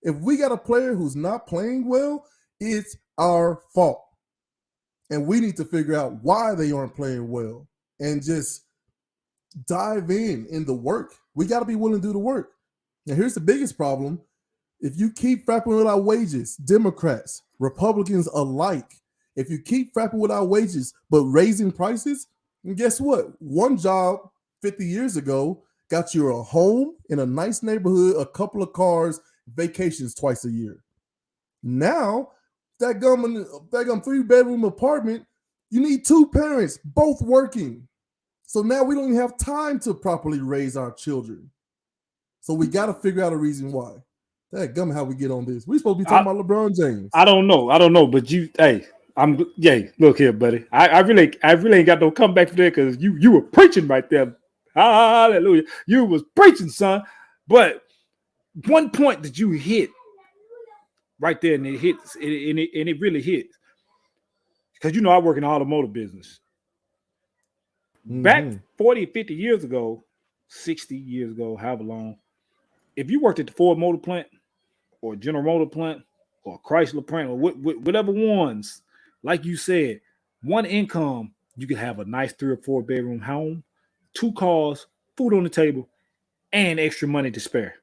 If we got a player who's not playing well, it's our fault. And we need to figure out why they aren't playing well and just dive in the work. We got to be willing to do the work. Now, here's the biggest problem. If you keep frapping with our wages, Democrats, Republicans alike, if you keep frapping with our wages but raising prices, and guess what? One job 50 years ago got you a home in a nice neighborhood, a couple of cars, vacations twice a year. Now, that gum 3-bedroom apartment, you need two parents, both working. So now we don't even have time to properly raise our children. So we got to figure out a reason why. That gum, how we get on this? We supposed to be talking about LeBron James. I don't know, but look here, buddy. I really ain't got no comeback for that because you were preaching right there. Hallelujah. You was preaching, son. But one point that you hit right there, and it hits, and it really hits. Because I work in the automotive business. Back 40, 50 years ago, 60 years ago, however long, if you worked at the Ford Motor Plant or General Motor Plant or Chrysler Plant or whatever ones, like you said, one income, you could have a nice 3 or 4 bedroom home, 2 cars, food on the table, and extra money to spare.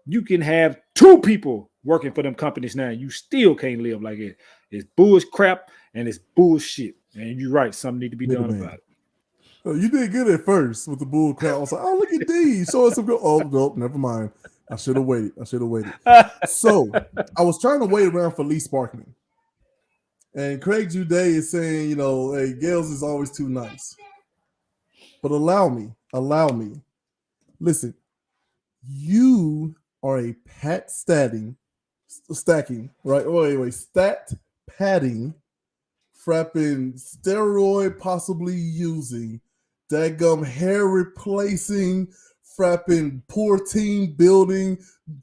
You can have 2 people working for them companies now. You still can't live like it. It's bullshit crap and it's bullshit. And you're right. Something need to be done about it. Oh, you did good at first with the bull crap. I was like, oh, look at these. Show us some good. Oh, no, never mind. I should have waited. So I was trying to wait around for Lee Sparkman. And Craig Jude is saying, hey, Gales is always too nice. But allow me. Listen, you are a stacking, right? Wait, stat padding, frapping, steroid possibly using, daggum hair replacing, frapping poor team building,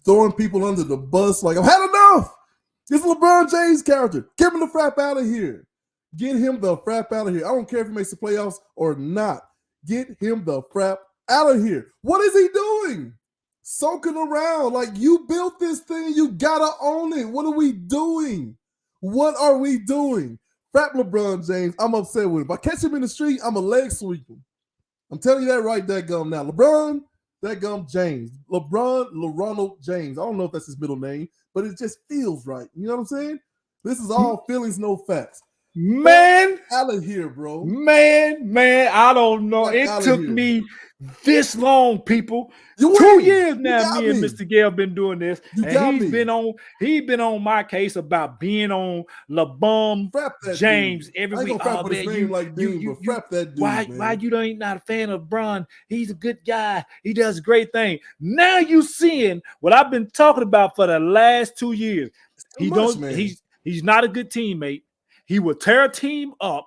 throwing people under the bus. Like, I've had enough. This is LeBron James character. Get him the frap out of here. Get him the frap out of here. I don't care if he makes the playoffs or not. Get him the frap out of here. What is he doing? Soaking around. Like, you built this thing. You gotta own it. What are we doing? Frap LeBron James. I'm upset with him. If I catch him in the street, I'm a leg sweep him. I'm telling you that right, that gum now. LeBron, that gum James. LeRonald James. I don't know if that's his middle name, but it just feels right. You know what I'm saying? This is all feelings, no facts. Man, out of here, bro. Man, I don't know. It took me this long, people. 2 years now. Me and Mr. Gale been doing this, and he's been on my case about being on LeBron James dude. every I ain't week. gonna frap his name like Dean, but frap that dude. Why you ain't not a fan of LeBron? He's a good guy. He does a great thing. Now you seeing what I've been talking about for the last 2 years. He's not a good teammate. He will tear a team up.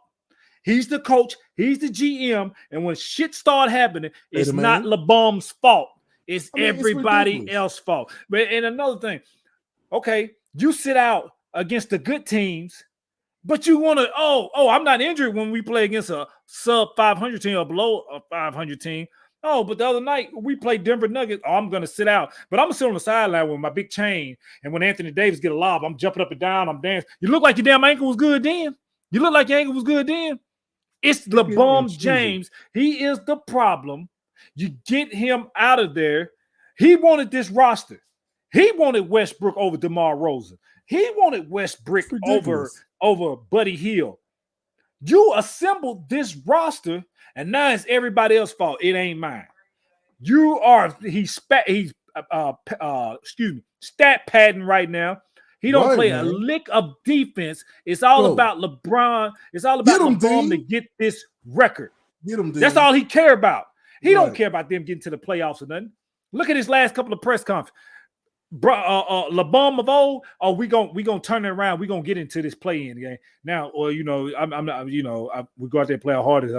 He's the coach. He's the GM. And when shit start happening, it's not LeBron's fault. It's everybody else's fault. But and another thing, okay, you sit out against the good teams, but you want to, I'm not injured when we play against a sub 500 team or below a 500 team. Oh, but the other night we played Denver Nuggets. Oh, I'm going to sit out. But I'm going to sit on the sideline with my big chain. And when Anthony Davis get a lob, I'm jumping up and down. I'm dancing. You look like your damn ankle was good then. It's LeBron James. He is the problem. You get him out of there. He wanted this roster. He wanted Westbrook over DeMar Rosen. He wanted Westbrook over Buddy Hield. You assembled this roster, and now it's everybody else's fault. It ain't mine. He's stat padding right now. He don't play a lick of defense. It's all about LeBron. It's all about LeBron to get this record. Get him, That's all he care about. He don't care about them getting to the playoffs or nothing. Look at his last couple of press conferences. LeBron of old, we gonna turn it around. We gonna get into this play-in game now. Or I'm not. We go out there and play our hardest.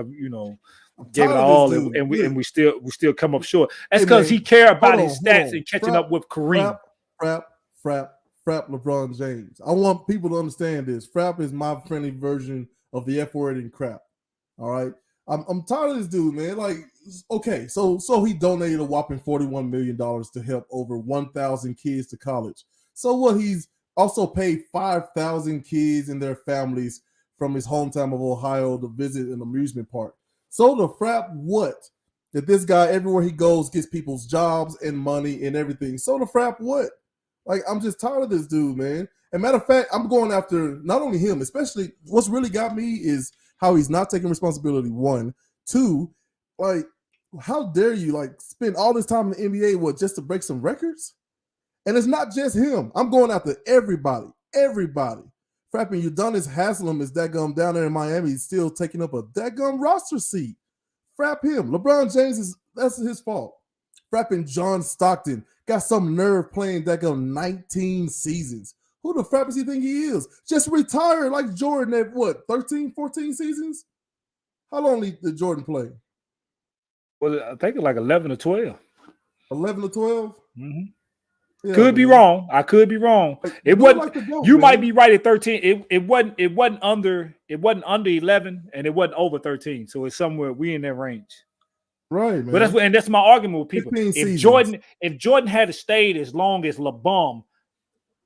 Gave it all, and we still come up short. That's because he care about his stats and catching up with Kareem. Frap LeBron James. I want people to understand this. Frap is my friendly version of the F word in crap. All right. I'm tired of this dude, man. Like, okay, so he donated a whopping $41 million to help over 1,000 kids to college. So what? He's also paid 5,000 kids and their families from his hometown of Ohio to visit an amusement park. So the frap what? That this guy, everywhere he goes, gets people's jobs and money and everything. So the frap what? Like, I'm just tired of this dude, man. And matter of fact, I'm going after not only him, especially what's really got me is how he's not taking responsibility, 1. 2, like, how dare you, like, spend all this time in the NBA, just to break some records? And it's not just him. I'm going after everybody. Frapping Udonis Haslam is that gum down there in Miami. He's still taking up a that gum roster seat. Frap him. LeBron James that's his fault. Frapping John Stockton got some nerve playing that go 19 seasons. Who the frap does he think he is? Just retired like Jordan at what, 13, 14 seasons? How long did Jordan play? Well, I think it's like 11 or 12. 11 or 12? Mm-hmm. Yeah, could be wrong. I could be wrong. It wasn't. Like you might be right at 13. It wasn't under 11, and it wasn't over 13. So it's somewhere we in that range. Right, man. But that's my argument with people. If Jordan had stayed as long as LeBron,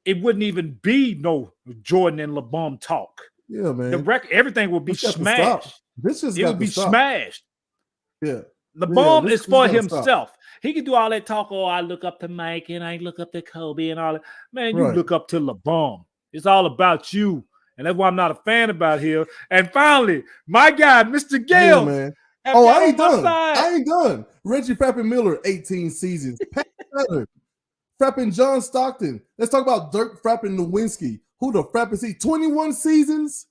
it wouldn't even be no Jordan and LeBron talk. Yeah, man. The record, everything would be smashed. It would be smashed. Yeah. LeBron is for himself. He can do all that talk. Oh, I look up to Mike and I look up to Kobe and all that. Man, you look up to LeBron. It's all about you. And that's why I'm not a fan about here. And finally, my guy, Mr. Gale. Yeah, man. Oh, I ain't done. I ain't done. Reggie Frappin Miller, 18 seasons. Pat Better, Frappin John Stockton. Let's talk about Dirk Frappin Nowinski. Who the frap is he? 21 seasons?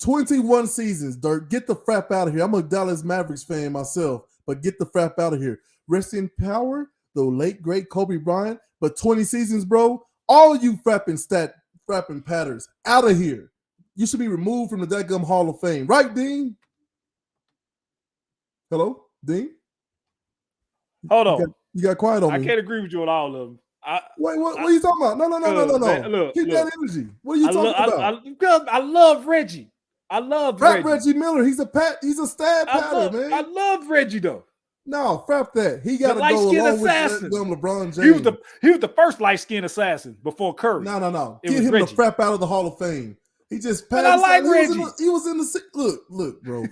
21 seasons, Dirk. Get the frap out of here. I'm a Dallas Mavericks fan myself, but get the frap out of here. Rest in power, the late, great Kobe Bryant, but 20 seasons, bro. All you frapping patters out of here. You should be removed from the dadgum Hall of Fame. Right, Dean? Hello, Dean? Hold on. You got quiet on me. I can't agree with you on all of them. Wait, what are you talking about? No. Look, Keep that energy. What are you talking about? I love Reggie. I love Reggie Miller. He's a stab pattern, man. I love Reggie though. No, frap that. He got to go along with LeBron James. He was the first light-skinned assassin before Curry. No. Get him Reggie. The frap out of the Hall of Fame. He just passed. I like Reggie. He was in the look, bro.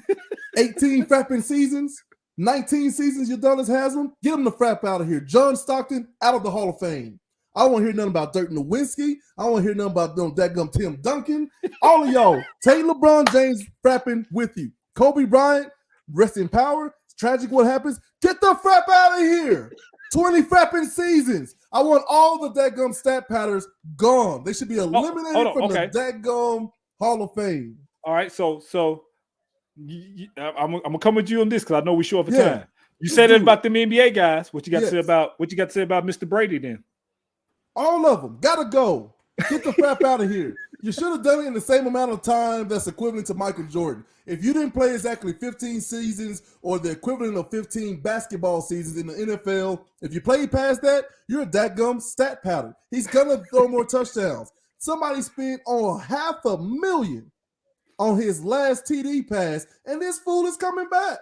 18 frapping seasons, 19 seasons. Udonis Haslam. Get him the frap out of here. John Stockton out of the Hall of Fame. I don't want to hear nothing about Dirk Nowinski. I don't want to hear nothing about that Tim Duncan. All of y'all, take LeBron James frapping with you. Kobe Bryant, rest in power. It's tragic what happens. Get the frap out of here. 20 frapping seasons. I want all the dadgum stat patterns gone. They should be eliminated from the dadgum Hall of Fame. All right, so I'm gonna come with you on this because I know we're short for time. You said it about them NBA guys. What you got to say about Mr. Brady then? All of them gotta go. Get the crap out of here. You should have done it in the same amount of time that's equivalent to Michael Jordan. If you didn't play exactly 15 seasons or the equivalent of 15 basketball seasons in the NFL, if you played past that, you're a dadgum stat pattern. He's gonna throw more touchdowns. Somebody spent on $500,000 on his last TD pass, and this fool is coming back.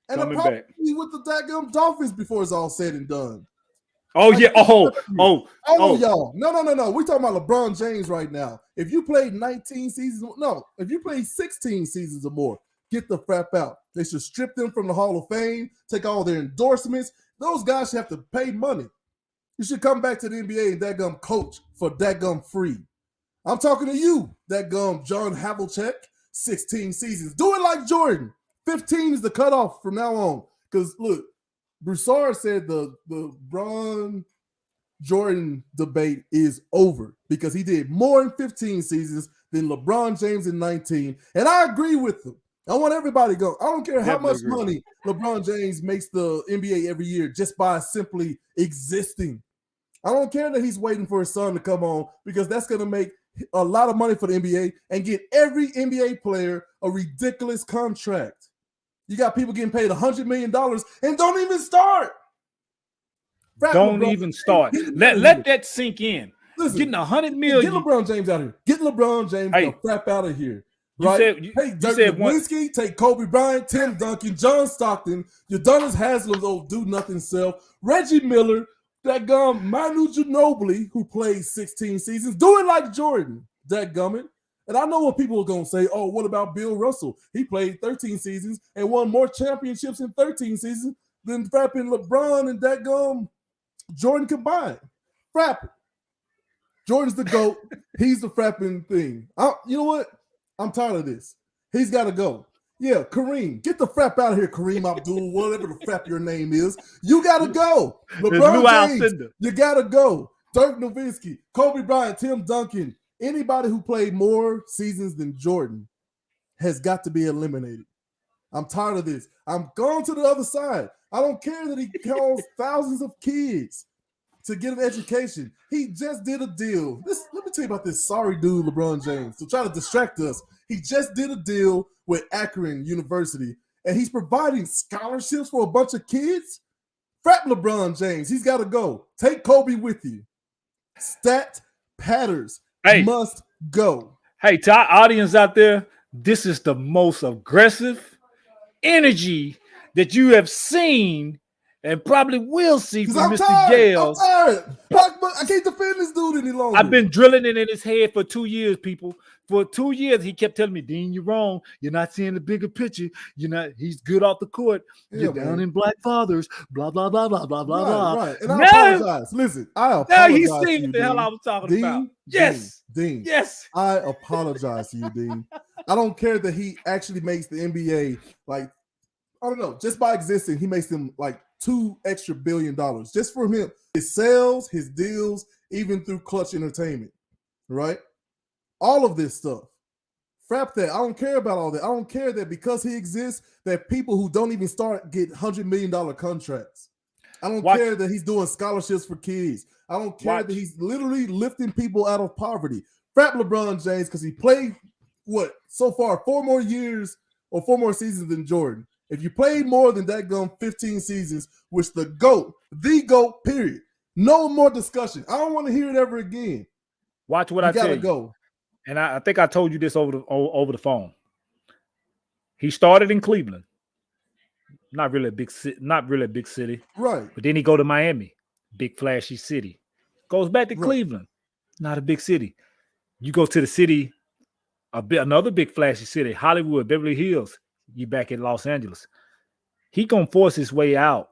And I'm probably with the dadgum Dolphins before it's all said and done. Oh, yeah. Oh, y'all. No. We're talking about LeBron James right now. If you played 19 seasons, if you played 16 seasons or more, get the crap out. They should strip them from the Hall of Fame, take all their endorsements. Those guys should have to pay money. You should come back to the NBA and dadgum coach for dadgum free. I'm talking to you, dadgum John Havlicek, 16 seasons. Do it like Jordan. 15 is the cutoff from now on. Because, look, Broussard said the Bron Jordan debate is over because he did more in 15 seasons than LeBron James in 19. And I agree with him. I want everybody to go. I don't care how much money LeBron James makes the NBA every year just by simply existing. I don't care that he's waiting for his son to come on because that's going to make a lot of money for the NBA and get every NBA player a ridiculous contract. You got people getting paid $100 million and don't even start. Don't even start. Let that sink in. Listen, getting $100 million. Get LeBron James out of here. Get LeBron James the crap out of here. Right? Take Dirk Nowinski, take Kobe Bryant, Tim Duncan, John Stockton, Udonis Haslam's old do-nothing self, Reggie Miller, that Manu Ginobili, who played 16 seasons. Do it like Jordan, that gummit. And I know what people are going to say, oh, what about Bill Russell? He played 13 seasons and won more championships in 13 seasons than frapping LeBron and that Jordan combined. Frapping. Jordan's the GOAT. He's the frapping thing. You know what? I'm tired of this. He's got to go. Yeah, Kareem. Get the frap out of here, Kareem Abdul, whatever the frap your name is. You got to go. LeBron James, you got to go. Dirk Nowitzki, Kobe Bryant, Tim Duncan, anybody who played more seasons than Jordan has got to be eliminated. I'm tired of this. I'm going to the other side. I don't care that he calls thousands of kids to get an education. He just did a deal. Let me tell you about this sorry dude, LeBron James, to try to distract us. He just did a deal with Akron University, and he's providing scholarships for a bunch of kids. Frap LeBron James. He's got to go. Take Kobe with you. Stat Patters must go. Hey, to our audience out there, this is the most aggressive energy that you have seen and probably will see from Mr. Gales. I'm tired. I can't defend this dude any longer. I've been drilling it in his head for 2 years, people. For 2 years, he kept telling me, Dean, you're wrong. You're not seeing the bigger picture. He's good off the court. You're down in Black Fathers. Blah, blah, blah, blah, blah, blah, blah. Right. And I apologize. Listen, I apologize. Now he's seeing what the hell I was talking about. Yes. Dean. Yes. I apologize to you, Dean. I don't care that he actually makes the NBA like, I don't know, just by existing, he makes them like $2 extra billion just for him. His sales, his deals, even through Clutch Entertainment, right? All of this stuff. Frap that. I don't care about all that. I don't care that because he exists, that people who don't even start get $100 million contracts. I don't care that he's doing scholarships for kids. I don't care that he's literally lifting people out of poverty. Frap LeBron James because he played, so far, 4 more years or 4 more seasons than Jordan. If you played more than that 15 seasons, which the GOAT, period. No more discussion. I don't want to hear it ever again. Watch what I tell you. Go. And I think I told you this over the phone. He started in Cleveland. Not really a big city. Right. But then he go to Miami. Big flashy city. Goes back to Cleveland. Not a big city. You go to the city, another big flashy city, Hollywood, Beverly Hills. You back in Los Angeles. He gonna force his way out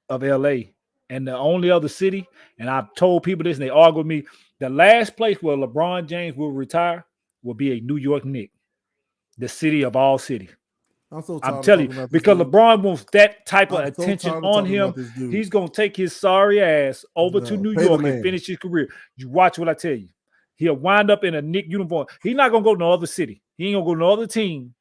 of LA. And the only other city, and I've told people this and they argue with me, the last place where LeBron James will retire will be a New York Knicks, the city of all cities. I'm telling you, because LeBron wants that type of attention on him. He's gonna take his sorry ass over to New York and finish his career. You watch what I tell you. He'll wind up in a Knicks uniform. He's not gonna go to no other city. He ain't gonna go to no other team.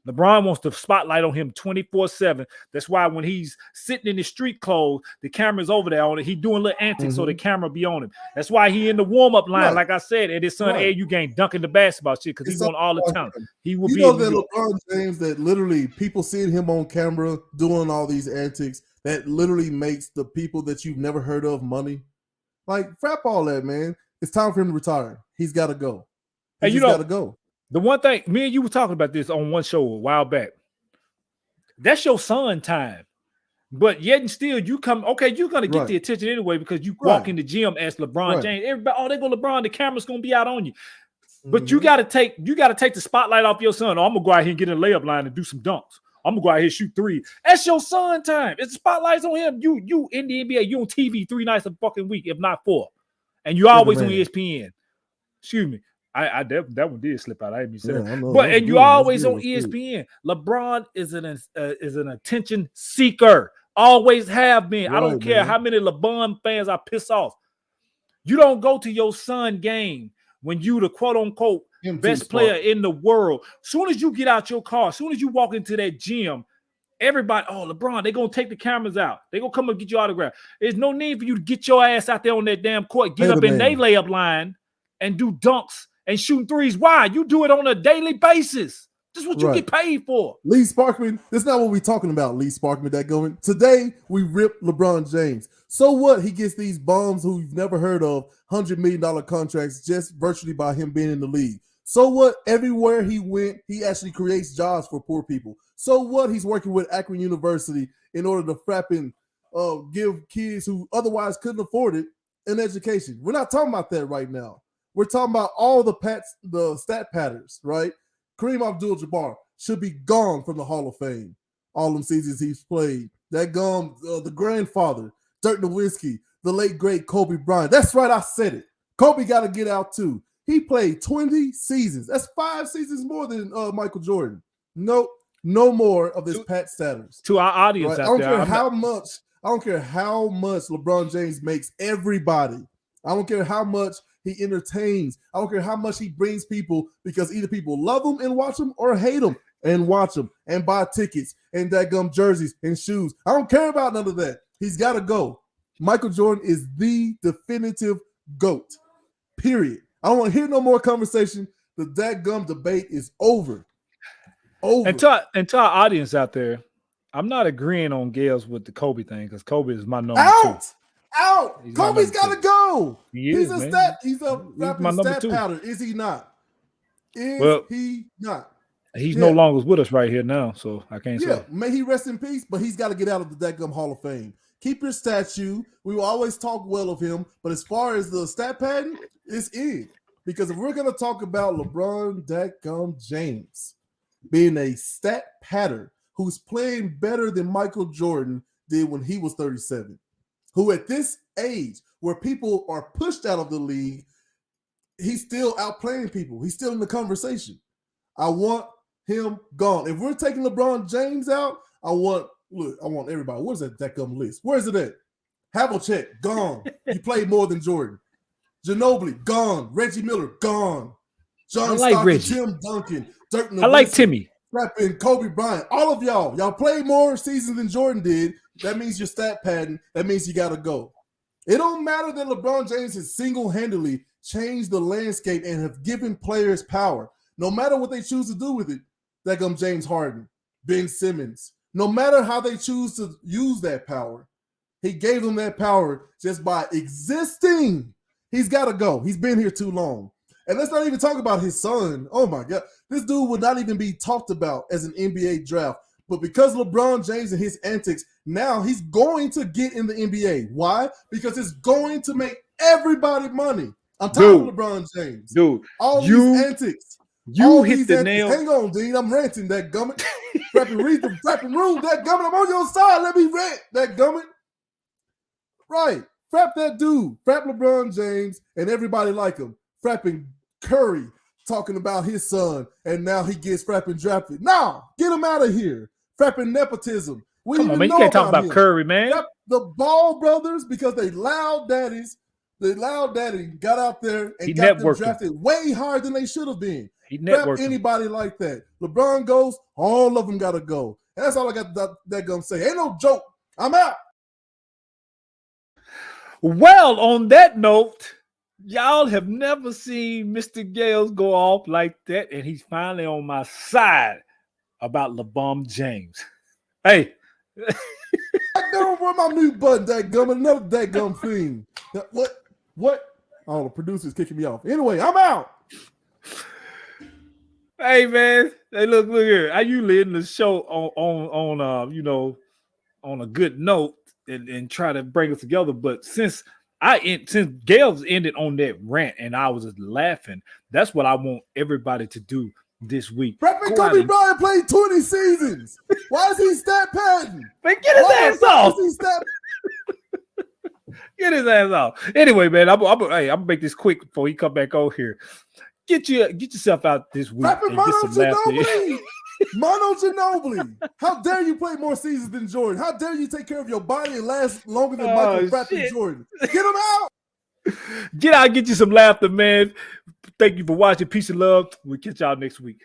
LeBron wants the spotlight on him 24/7. That's why when he's sitting in the street clothes, the camera's over there on it. He doing little antics so the camera be on him. That's why he in the warm-up line, like I said, at his son AU game, dunking the basketball shit because he want all the time. He will be. That LeBron James, that literally people seeing him on camera doing all these antics, that literally makes the people that you've never heard of money. Like, frap all that, man. It's time for him to retire. He's got to go. He's got to go. The one thing, me and you were talking about this on one show a while back. That's your son time. But yet and still, you come, okay, you're going to get the attention anyway because you walk in the gym as LeBron James. Everybody, they go LeBron, the camera's going to be out on you. But you got to take the spotlight off your son. I'm going to go out here and get in the layup line and do some dunks. I'm going to go out here and shoot 3. That's your son time. It's the spotlight's on him. You in the NBA, you on TV 3 nights a fucking week, if not 4. And you always on ESPN. Excuse me. That one did slip out. I didn't even say that. But and you always on ESPN. LeBron is an attention seeker. Always have been. I don't care how many LeBron fans I piss off. You don't go to your son game when you the quote unquote best player in the world. Soon as you get out your car, soon as you walk into that gym, everybody, LeBron, they're gonna take the cameras out. They're gonna come and get your autograph. There's no need for you to get your ass out there on that damn court, get up in their layup line and do dunks and shooting 3s. Why? You do it on a daily basis. This is what you get paid for. Lee Sparkman, that's not what we're talking about, Lee Sparkman, that going. Today, we rip LeBron James. So what? He gets these bums who you've never heard of, $100 million contracts just virtually by him being in the league. So what? Everywhere he went, he actually creates jobs for poor people. So what? He's working with Akron University in order to frap and give kids who otherwise couldn't afford it an education. We're not talking about that right now. We're talking about all the stat patterns, right? Kareem Abdul-Jabbar should be gone from the Hall of Fame. All them seasons he's played. That gone, the grandfather, Dirk Nowitzki, the late, great Kobe Bryant. That's right, I said it. Kobe got to get out too. He played 20 seasons. That's 5 seasons more than Michael Jordan. Nope, no more of this pat status. To our audience out there. I don't care how much LeBron James makes everybody. I don't care how much he entertains. I don't care how much he brings people because either people love him and watch him or hate him. and watch them and buy tickets and daggum jerseys and shoes. I don't care about none of that. He's got to go. Michael Jordan is the definitive GOAT, period. I don't want to hear no more conversation. The daggum debate is over. And to our audience out there, I'm not agreeing on Gales with the Kobe thing because Kobe is my number two. Out. Kobe's got to go. He's a stat pattern. Is he not? He not? He's no longer with us right here now, so I can't say. May he rest in peace, but he's got to get out of the daggum Hall of Fame. Keep your statue. We will always talk well of him, but as far as the stat pattern, it's in. Because if we're going to talk about LeBron daggum James being a stat pattern who's playing better than Michael Jordan did when he was 37, who at this age where people are pushed out of the league, he's still outplaying people. He's still in the conversation. I want him gone. If we're taking LeBron James out, I want everybody. Where's that daggum list? Where's it at? Havlicek, gone. He played more than Jordan. Ginobili, gone. Reggie Miller, gone. John Stockton, Reggie. Tim Duncan, Dirk Nowitzki, I like Timmy. Rapping Kobe Bryant. All of y'all played more seasons than Jordan did. That means your stat pattern. That means you got to go. It don't matter that LeBron James has single-handedly changed the landscape and have given players power. No matter what they choose to do with it, daggum James Harden, Ben Simmons, no matter how they choose to use that power, he gave them that power just by existing. He's got to go. He's been here too long. And let's not even talk about his son. Oh, my God. This dude would not even be talked about as an NBA draft. But because LeBron James and his antics, now he's going to get in the NBA. Why? Because it's going to make everybody money. I'm talking LeBron James. Dude, all these antics. You hit the nail. Hang on, Dean. I'm ranting, that gummit. Read the rapping room, that gummit. I'm on your side. Let me rant, that gummit. Right. Frap that dude. Frap LeBron James and everybody like him. Frapping Curry talking about his son, and now he gets frapping drafted. No, get him out of here. Frapping nepotism. Come on, man. You can't talk about Curry, man. The Ball brothers, because they loud daddies. The loud daddy got out there and got them drafted way higher than they should have been. He networked anybody like that. LeBron goes, all of them got to go. And that's all I got that gonna say. Ain't no joke. I'm out. Well, on that note, y'all have never seen Mr. Gales go off like that, and he's finally on my side about LeBron James. Hey. I don't want my mute button, that gum, another that gum thing. What? Oh, the producer's kicking me off. Anyway, I'm out. Hey, man. Hey, look here. I usually end the show on on a good note and try to bring us together. But since Gales ended on that rant and I was just laughing, that's what I want everybody to do this week. Kobe Bryant played 20 seasons. Why is he stat padding? Man, get his ass off. Get his ass off. Anyway, man, I'm gonna make this quick before he come back over here. Get yourself out this week. And get some laughter. Mono Ginobili. How dare you play more seasons than Jordan? How dare you take care of your body and last longer than Michael Frappin Jordan? Get him out. Get out, get you some laughter, man. Thank you for watching. Peace and love. We'll catch y'all next week.